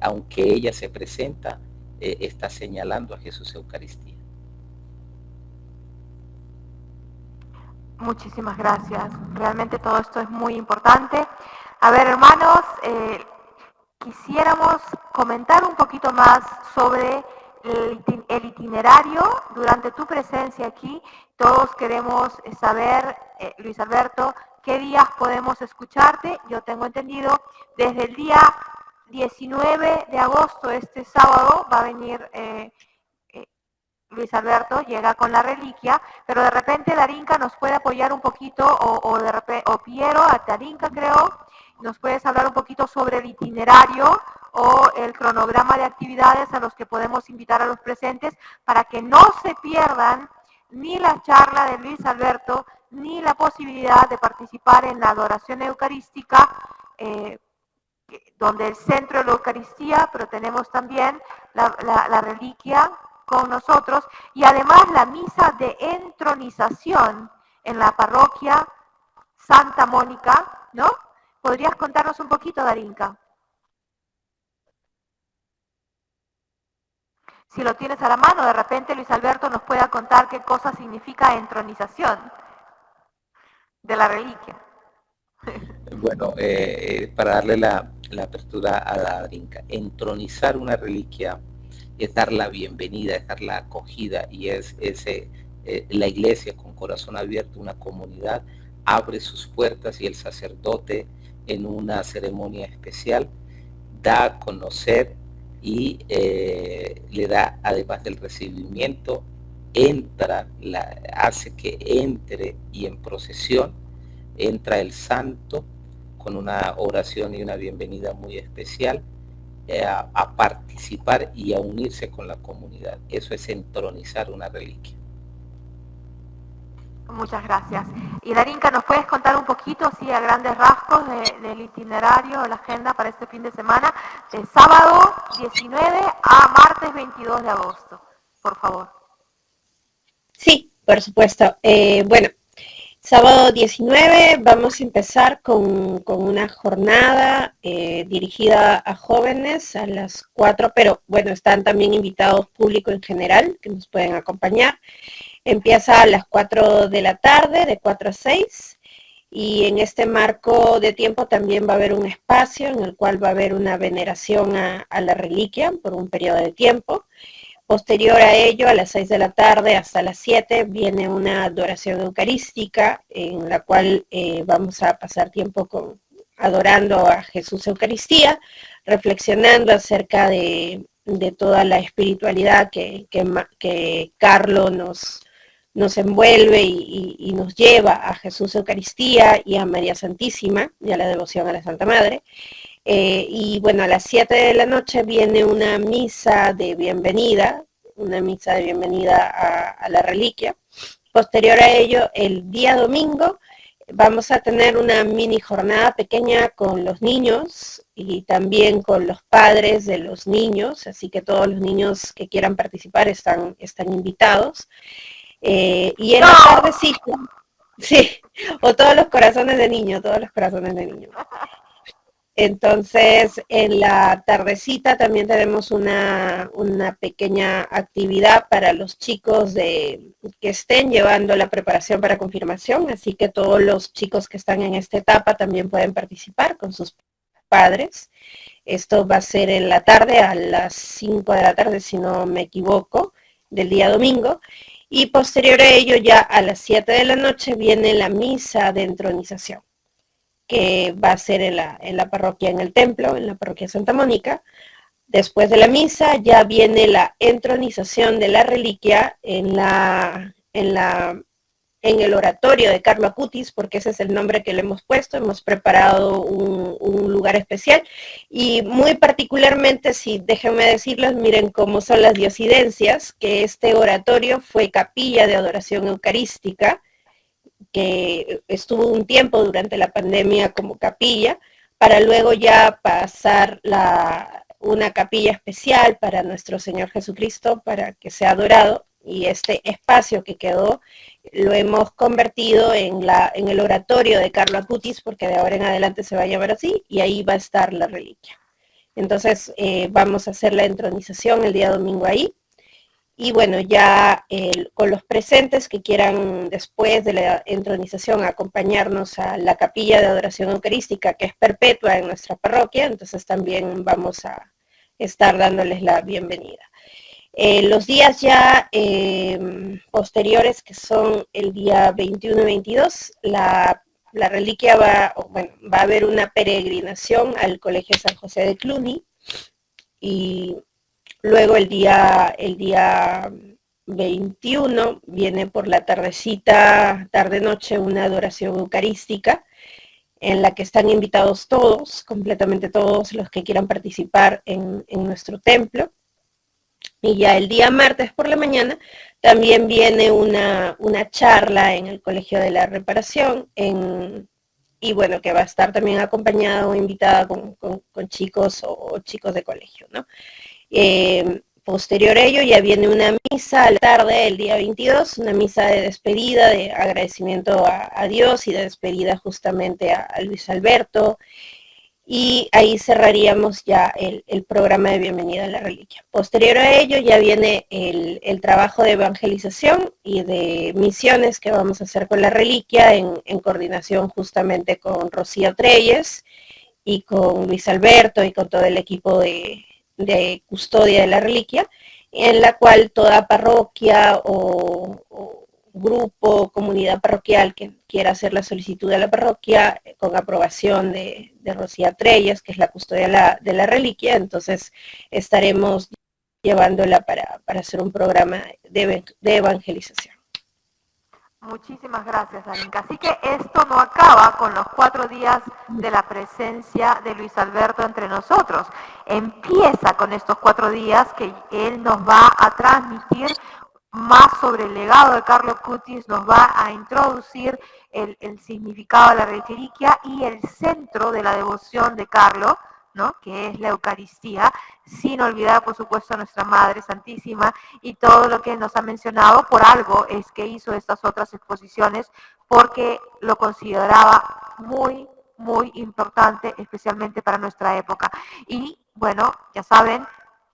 aunque ella se presenta, está señalando a Jesús Eucaristía. Muchísimas gracias. Realmente todo esto es muy importante. A ver, hermanos, quisiéramos comentar un poquito más sobre el itinerario durante tu presencia aquí. Todos queremos saber, Luis Alberto, qué días podemos escucharte. Yo tengo entendido, desde el día 19 de agosto, este sábado, va a venir Luis Alberto, llega con la reliquia, pero de repente Darinka nos puede apoyar un poquito, o Piero, a Darinka creo, nos puedes hablar un poquito sobre el itinerario o el cronograma de actividades a los que podemos invitar a los presentes para que no se pierdan ni la charla de Luis Alberto, ni la posibilidad de participar en la adoración eucarística, donde el centro de la Eucaristía, pero tenemos también la reliquia con nosotros, y además la misa de entronización en la parroquia Santa Mónica, ¿no? ¿Podrías contarnos un poquito, Darinka? Si lo tienes a la mano, de repente Luis Alberto nos pueda contar qué cosa significa entronización de la reliquia. Bueno, para darle la apertura a la Darinka, entronizar una reliquia es dar la bienvenida, es dar la acogida, y la iglesia con corazón abierto, una comunidad, abre sus puertas y el sacerdote en una ceremonia especial da a conocer y le da, además del recibimiento, hace que entre, y en procesión entra el santo con una oración y una bienvenida muy especial, a participar y a unirse con la comunidad. Eso es entronizar una reliquia. Muchas gracias. Y Darinka, ¿nos puedes contar un poquito, sí, a grandes rasgos del itinerario, la agenda para este fin de semana, de sábado 19 a martes 22 de agosto, por favor? Sí, por supuesto. Bueno, sábado 19 vamos a empezar con una jornada dirigida a jóvenes a las 4, pero bueno, están también invitados público en general que nos pueden acompañar. Empieza a las 4 de la tarde, de 4 a 6, y en este marco de tiempo también va a haber un espacio en el cual va a haber una veneración a la reliquia por un periodo de tiempo. Posterior a ello, a las 6 de la tarde hasta las 7, viene una adoración eucarística en la cual vamos a pasar tiempo adorando a Jesús Eucaristía, reflexionando acerca de toda la espiritualidad que Carlos nos envuelve y nos lleva a Jesús Eucaristía y a María Santísima y a la devoción a la Santa Madre. Y bueno, a las 7 de la noche viene una misa de bienvenida a la reliquia. Posterior a ello, el día domingo, vamos a tener una mini jornada pequeña con los niños y también con los padres de los niños, así que todos los niños que quieran participar están invitados. Y en la tardecita, sí, o todos los corazones de niño. Entonces, en la tardecita también tenemos una pequeña actividad para los chicos que estén llevando la preparación para confirmación, así que todos los chicos que están en esta etapa también pueden participar con sus padres. Esto va a ser en la tarde, a las 5 de la tarde, si no me equivoco, del día domingo. Y posterior a ello, ya a las 7 de la noche, viene la misa de entronización, que va a ser en la parroquia, en el templo, en la parroquia Santa Mónica. Después de la misa ya viene la entronización de la reliquia en el oratorio de Carlo Acutis, porque ese es el nombre que le hemos puesto. Hemos preparado un lugar especial y muy particularmente, si déjenme decirles, miren cómo son las diosidencias, que este oratorio fue capilla de adoración eucarística, que estuvo un tiempo durante la pandemia como capilla, para luego ya pasar una capilla especial para nuestro Señor Jesucristo, para que sea adorado, y este espacio que quedó lo hemos convertido en el oratorio de Carlo Acutis, porque de ahora en adelante se va a llamar así, y ahí va a estar la reliquia. Entonces vamos a hacer la entronización el día domingo ahí. Y bueno, ya con los presentes que quieran después de la entronización acompañarnos a la capilla de adoración eucarística, que es perpetua en nuestra parroquia, entonces también vamos a estar dándoles la bienvenida. Los días ya posteriores, que son el día 21 y 22, la reliquia va a haber una peregrinación al Colegio San José de Cluny, y luego el día 21 viene por la tardecita, tarde-noche, una adoración eucarística en la que están invitados todos, completamente todos los que quieran participar en nuestro templo. Y ya el día martes por la mañana también viene una charla en el Colegio de la Reparación, y bueno, que va a estar también acompañada o invitada con chicos o chicos de colegio, ¿no? Posterior a ello ya viene una misa a la tarde, el día 22, una misa de despedida, de agradecimiento a Dios y de despedida justamente a Luis Alberto, y ahí cerraríamos ya el programa de bienvenida a la reliquia. Posterior a ello ya viene el trabajo de evangelización y de misiones que vamos a hacer con la reliquia en coordinación justamente con Rocío Treyes y con Luis Alberto y con todo el equipo de custodia de la reliquia, en la cual toda parroquia o grupo, comunidad parroquial que quiera hacer la solicitud de la parroquia con aprobación de Rocío Treyes, que es la custodia de la reliquia, entonces estaremos llevándola para hacer un programa de evangelización. Muchísimas gracias, Arinka. Así que esto no acaba con los 4 días de la presencia de Luis Alberto entre nosotros. Empieza con estos 4 días que él nos va a transmitir más sobre el legado de Carlo Acutis, nos va a introducir el significado de la reliquia y el centro de la devoción de Carlo, ¿no? Que es la Eucaristía, sin olvidar, por supuesto, a nuestra Madre Santísima, y todo lo que nos ha mencionado. Por algo es que hizo estas otras exposiciones, porque lo consideraba muy, muy importante, especialmente para nuestra época. Y bueno, ya saben,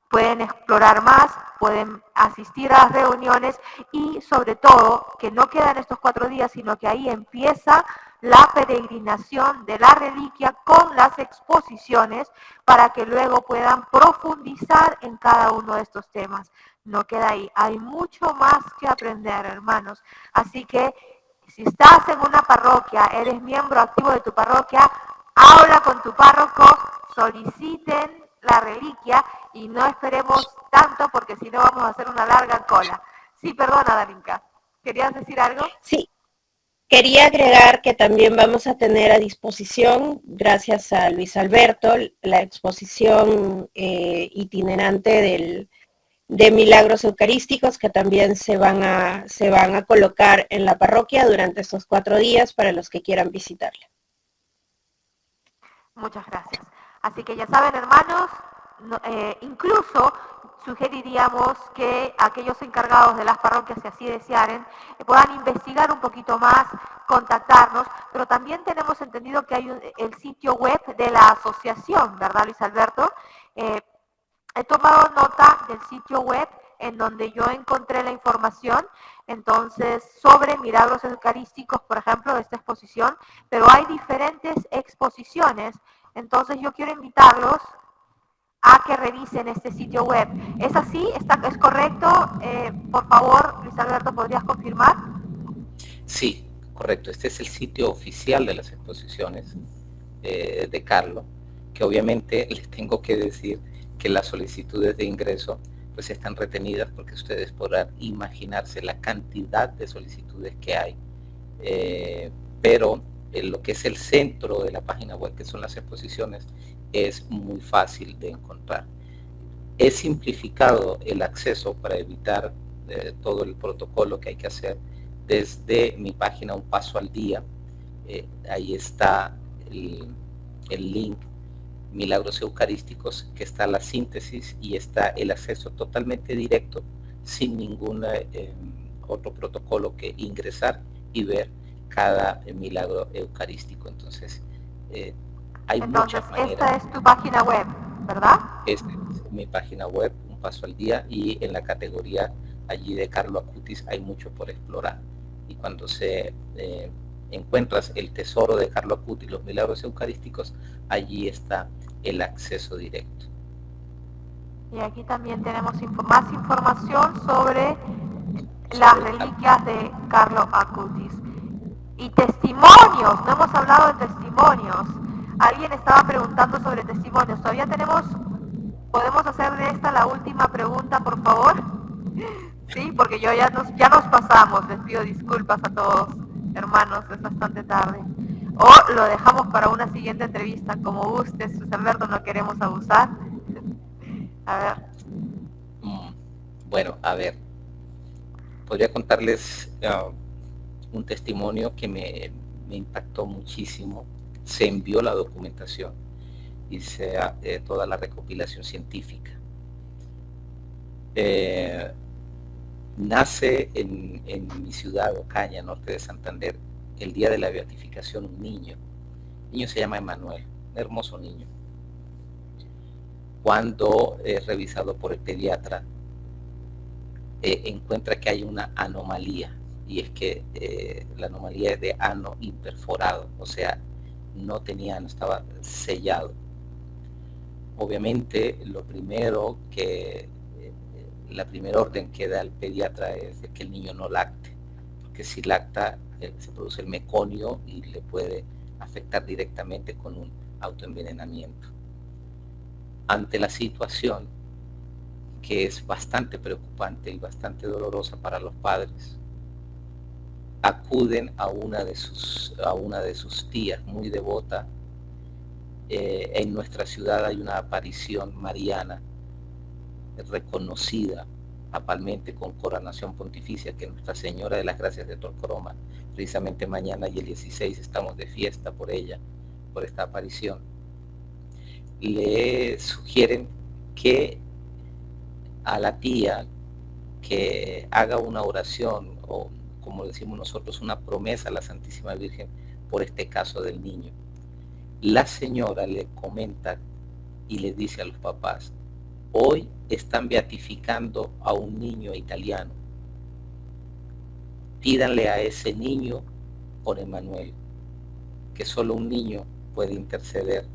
pueden explorar más, pueden asistir a las reuniones, y sobre todo que no quedan estos 4 días, sino que ahí empieza la peregrinación de la reliquia con las exposiciones, para que luego puedan profundizar en cada uno de estos temas. No queda ahí, hay mucho más que aprender, hermanos. Así que si estás en una parroquia, eres miembro activo de tu parroquia, habla con tu párroco, soliciten la reliquia y no esperemos tanto, porque si no vamos a hacer una larga cola. Sí, perdona, Darinka, ¿querías decir algo? Sí, quería agregar que también vamos a tener a disposición, gracias a Luis Alberto, la exposición itinerante de milagros eucarísticos, que también se van a colocar en la parroquia durante estos 4 días para los que quieran visitarla. Muchas gracias. Así que ya saben, hermanos, incluso sugeriríamos que aquellos encargados de las parroquias, si así desearen, puedan investigar un poquito más, contactarnos, pero también tenemos entendido que hay el sitio web de la asociación, ¿verdad, Luis Alberto? He tomado nota del sitio web en donde yo encontré la información, entonces, sobre milagros eucarísticos, por ejemplo, de esta exposición, pero hay diferentes exposiciones. Entonces yo quiero invitarlos a que revisen este sitio web. ¿Es así? ¿Es correcto? Por favor, Luis Alberto, ¿podrías confirmar? Sí, correcto. Este es el sitio oficial de las exposiciones de Carlo, que obviamente les tengo que decir que las solicitudes de ingreso pues están retenidas porque ustedes podrán imaginarse la cantidad de solicitudes que hay, pero lo que es el centro de la página web, que son las exposiciones, es muy fácil de encontrar. He simplificado el acceso para evitar todo el protocolo que hay que hacer desde mi página Un Paso al Día. Ahí está el link Milagros Eucarísticos, que está la síntesis y está el acceso totalmente directo, sin ningún otro protocolo que ingresar y ver cada milagro eucarístico. Entonces, hay muchas maneras. Esta es tu página web, ¿verdad? Esta es mi página web, Un Paso al Día, y en la categoría allí de Carlo Acutis hay mucho por explorar. Y cuando se encuentras el tesoro de Carlo Acutis, los milagros eucarísticos, allí está el acceso directo. Y aquí también tenemos más información sobre las reliquias de Carlo Acutis. Y testimonios, no hemos hablado de testimonios. Alguien estaba preguntando sobre testimonios. Todavía podemos hacer de esta la última pregunta, por favor. Sí, porque ya nos pasamos. Les pido disculpas a todos, hermanos, es bastante tarde. O lo dejamos para una siguiente entrevista, como gustes, Luis Alberto, no queremos abusar. A ver. Bueno, a ver. Podría contarles un testimonio que me impactó muchísimo. Se envió la documentación, hice toda la recopilación científica. Nace en mi ciudad, Ocaña, norte de Santander, el día de la beatificación, un niño. El niño se llama Emanuel, un hermoso niño. Cuando es revisado por el pediatra, encuentra que hay una anomalía, y es que la anomalía es de ano imperforado, o sea, no estaba sellado. Obviamente, la primera orden que da el pediatra es de que el niño no lacte, porque si lacta se produce el meconio y le puede afectar directamente con un autoenvenenamiento. Ante la situación, que es bastante preocupante y bastante dolorosa para los padres, acuden a una de sus tías muy devota. En nuestra ciudad hay una aparición mariana reconocida papalmente con coronación pontificia, que Nuestra Señora de las Gracias de Torcoroma. Precisamente mañana y el 16 estamos de fiesta por ella, por esta aparición. Le sugieren que a la tía que haga una oración, o como decimos nosotros, una promesa a la Santísima Virgen por este caso del niño. La señora le comenta y le dice a los papás: hoy están beatificando a un niño italiano. Pídanle a ese niño por Emanuel, que solo un niño puede interceder.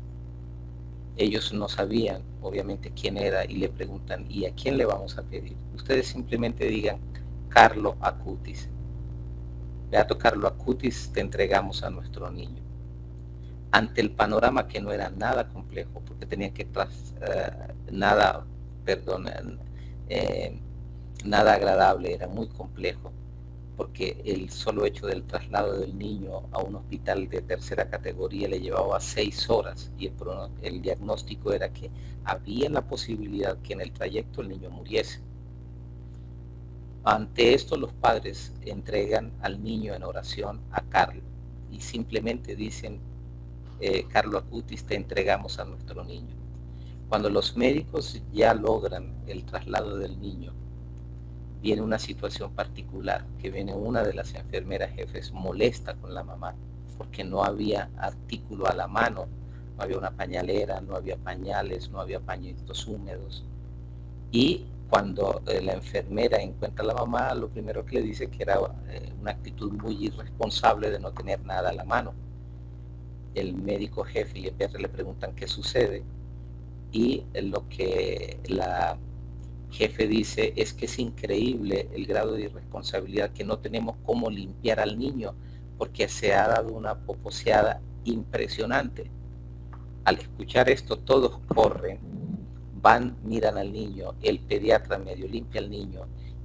Ellos no sabían, obviamente, quién era, y le preguntan: ¿y a quién le vamos a pedir? Ustedes simplemente digan: Carlo Acutis. Beato Carlo Acutis, te entregamos a nuestro niño. Ante el panorama, que no era nada complejo, porque tenía que nada agradable, era muy complejo, porque el solo hecho del traslado del niño a un hospital de tercera categoría le llevaba 6 horas, y el diagnóstico era que había la posibilidad que en el trayecto el niño muriese. Ante esto, los padres entregan al niño en oración a Carlo y simplemente dicen: Carlo Acutis, te entregamos a nuestro niño. Cuando los médicos ya logran el traslado del niño, viene una situación particular, que viene una de las enfermeras jefes molesta con la mamá, porque no había artículo a la mano, no había una pañalera, no había pañales, no había pañitos húmedos. Y cuando la enfermera encuentra a la mamá, lo primero que le dice que era una actitud muy irresponsable de no tener nada a la mano. El médico jefe y el pediatra le preguntan qué sucede, y lo que la jefe dice es que es increíble el grado de irresponsabilidad, que no tenemos cómo limpiar al niño porque se ha dado una poposeada impresionante. Al escuchar esto, todos corren, van, miran al niño, el pediatra medio limpia al niño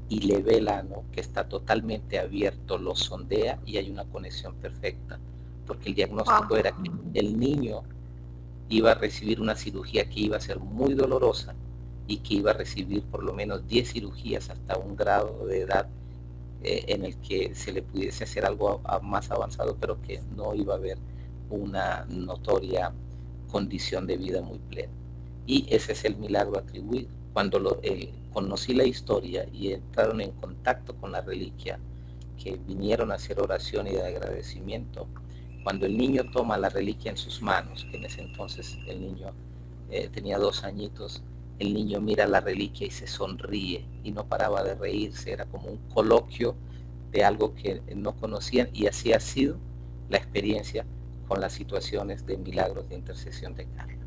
y le ve el ano, que está totalmente abierto, lo sondea y hay una conexión perfecta, porque el diagnóstico era que el niño iba a recibir una cirugía que iba a ser muy dolorosa y que iba a recibir por lo menos 10 cirugías hasta un grado de edad en el que se le pudiese hacer algo más avanzado, pero que no iba a haber una notoria condición de vida muy plena. Y ese es el milagro atribuido. Cuando conocí la historia y entraron en contacto con la reliquia, que vinieron a hacer oración y de agradecimiento, cuando el niño toma la reliquia en sus manos, que en ese entonces el niño tenía 2 añitos, el niño mira la reliquia y se sonríe y no paraba de reírse, era como un coloquio de algo que no conocían, y así ha sido la experiencia con las situaciones de milagros de intercesión de Carlos.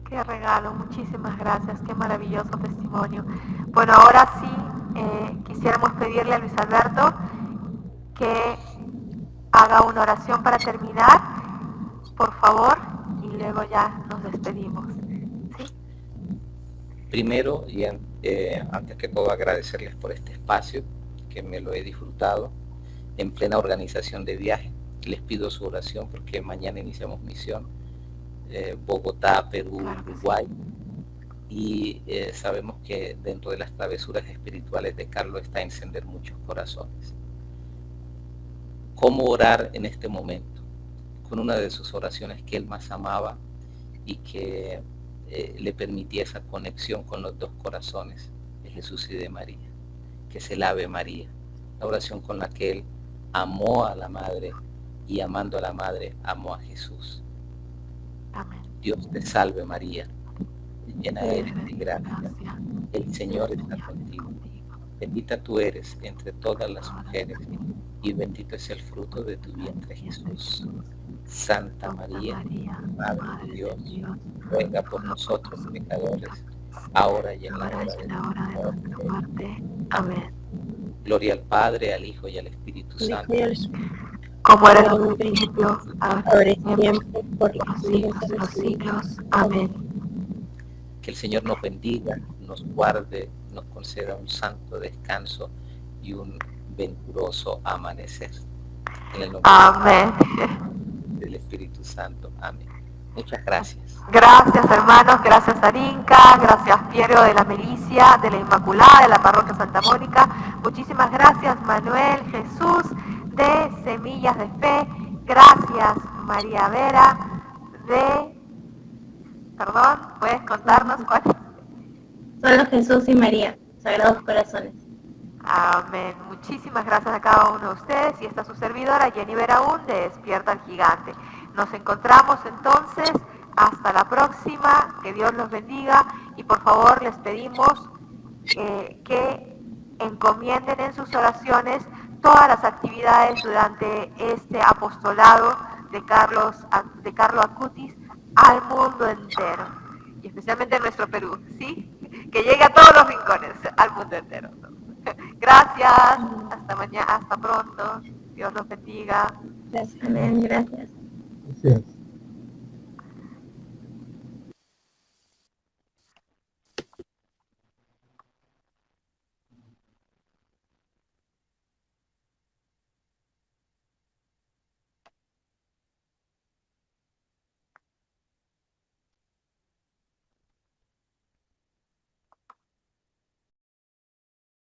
Qué regalo, muchísimas gracias, qué maravilloso testimonio. Bueno, ahora sí, quisiéramos pedirle a Luis Alberto que haga una oración para terminar, por favor, y luego ya nos despedimos. ¿Sí? Primero, y antes que todo, agradecerles por este espacio, que me lo he disfrutado en plena organización de viaje. Les pido su oración porque mañana iniciamos misión, Bogotá, Perú, Uruguay, y sabemos que dentro de las travesuras espirituales de Carlos está encender muchos corazones. ¿Cómo orar en este momento? Con una de sus oraciones que él más amaba y que le permitía esa conexión con los 2 corazones, de Jesús y de María, que es el Ave María, la oración con la que él amó a la Madre y amando a la Madre amó a Jesús. Amén. Dios te salve María, llena eres de gracia, el Señor está contigo. Bendita tú eres entre todas las mujeres y bendito es el fruto de tu vientre Jesús. Santa María, Madre de Dios, ruega por nosotros pecadores, ahora y en la hora de nuestra muerte. Amén. Gloria al Padre, al Hijo y al Espíritu Santo. Como era en un principio, ahora y siempre, por los siglos de los siglos. Amén. Que el Señor nos bendiga, nos guarde, nos conceda un santo descanso y un venturoso amanecer. En el nombre Amén. del Espíritu Santo. Amén. Muchas gracias. Gracias, hermanos, gracias Arinka, gracias Piero de la Milicia, de la Inmaculada, de la Parroquia Santa Mónica. Muchísimas gracias Manuel Jesús de Semillas de Fe. Gracias María Vera de... Perdón, ¿puedes contarnos cuál es? Solo Jesús y María, Sagrados Corazones. Amén. Muchísimas gracias a cada uno de ustedes, y esta es su servidora Jenny Beraún de Despierta al Gigante. Nos encontramos entonces, hasta la próxima, que Dios los bendiga, y por favor les pedimos que encomienden en sus oraciones todas las actividades durante este apostolado de Carlo Acutis al mundo entero, y especialmente en nuestro Perú, ¿sí? Que llegue a todos los rincones, al mundo entero. Gracias, hasta mañana, hasta pronto, Dios los bendiga. Gracias. Amén, gracias. Gracias.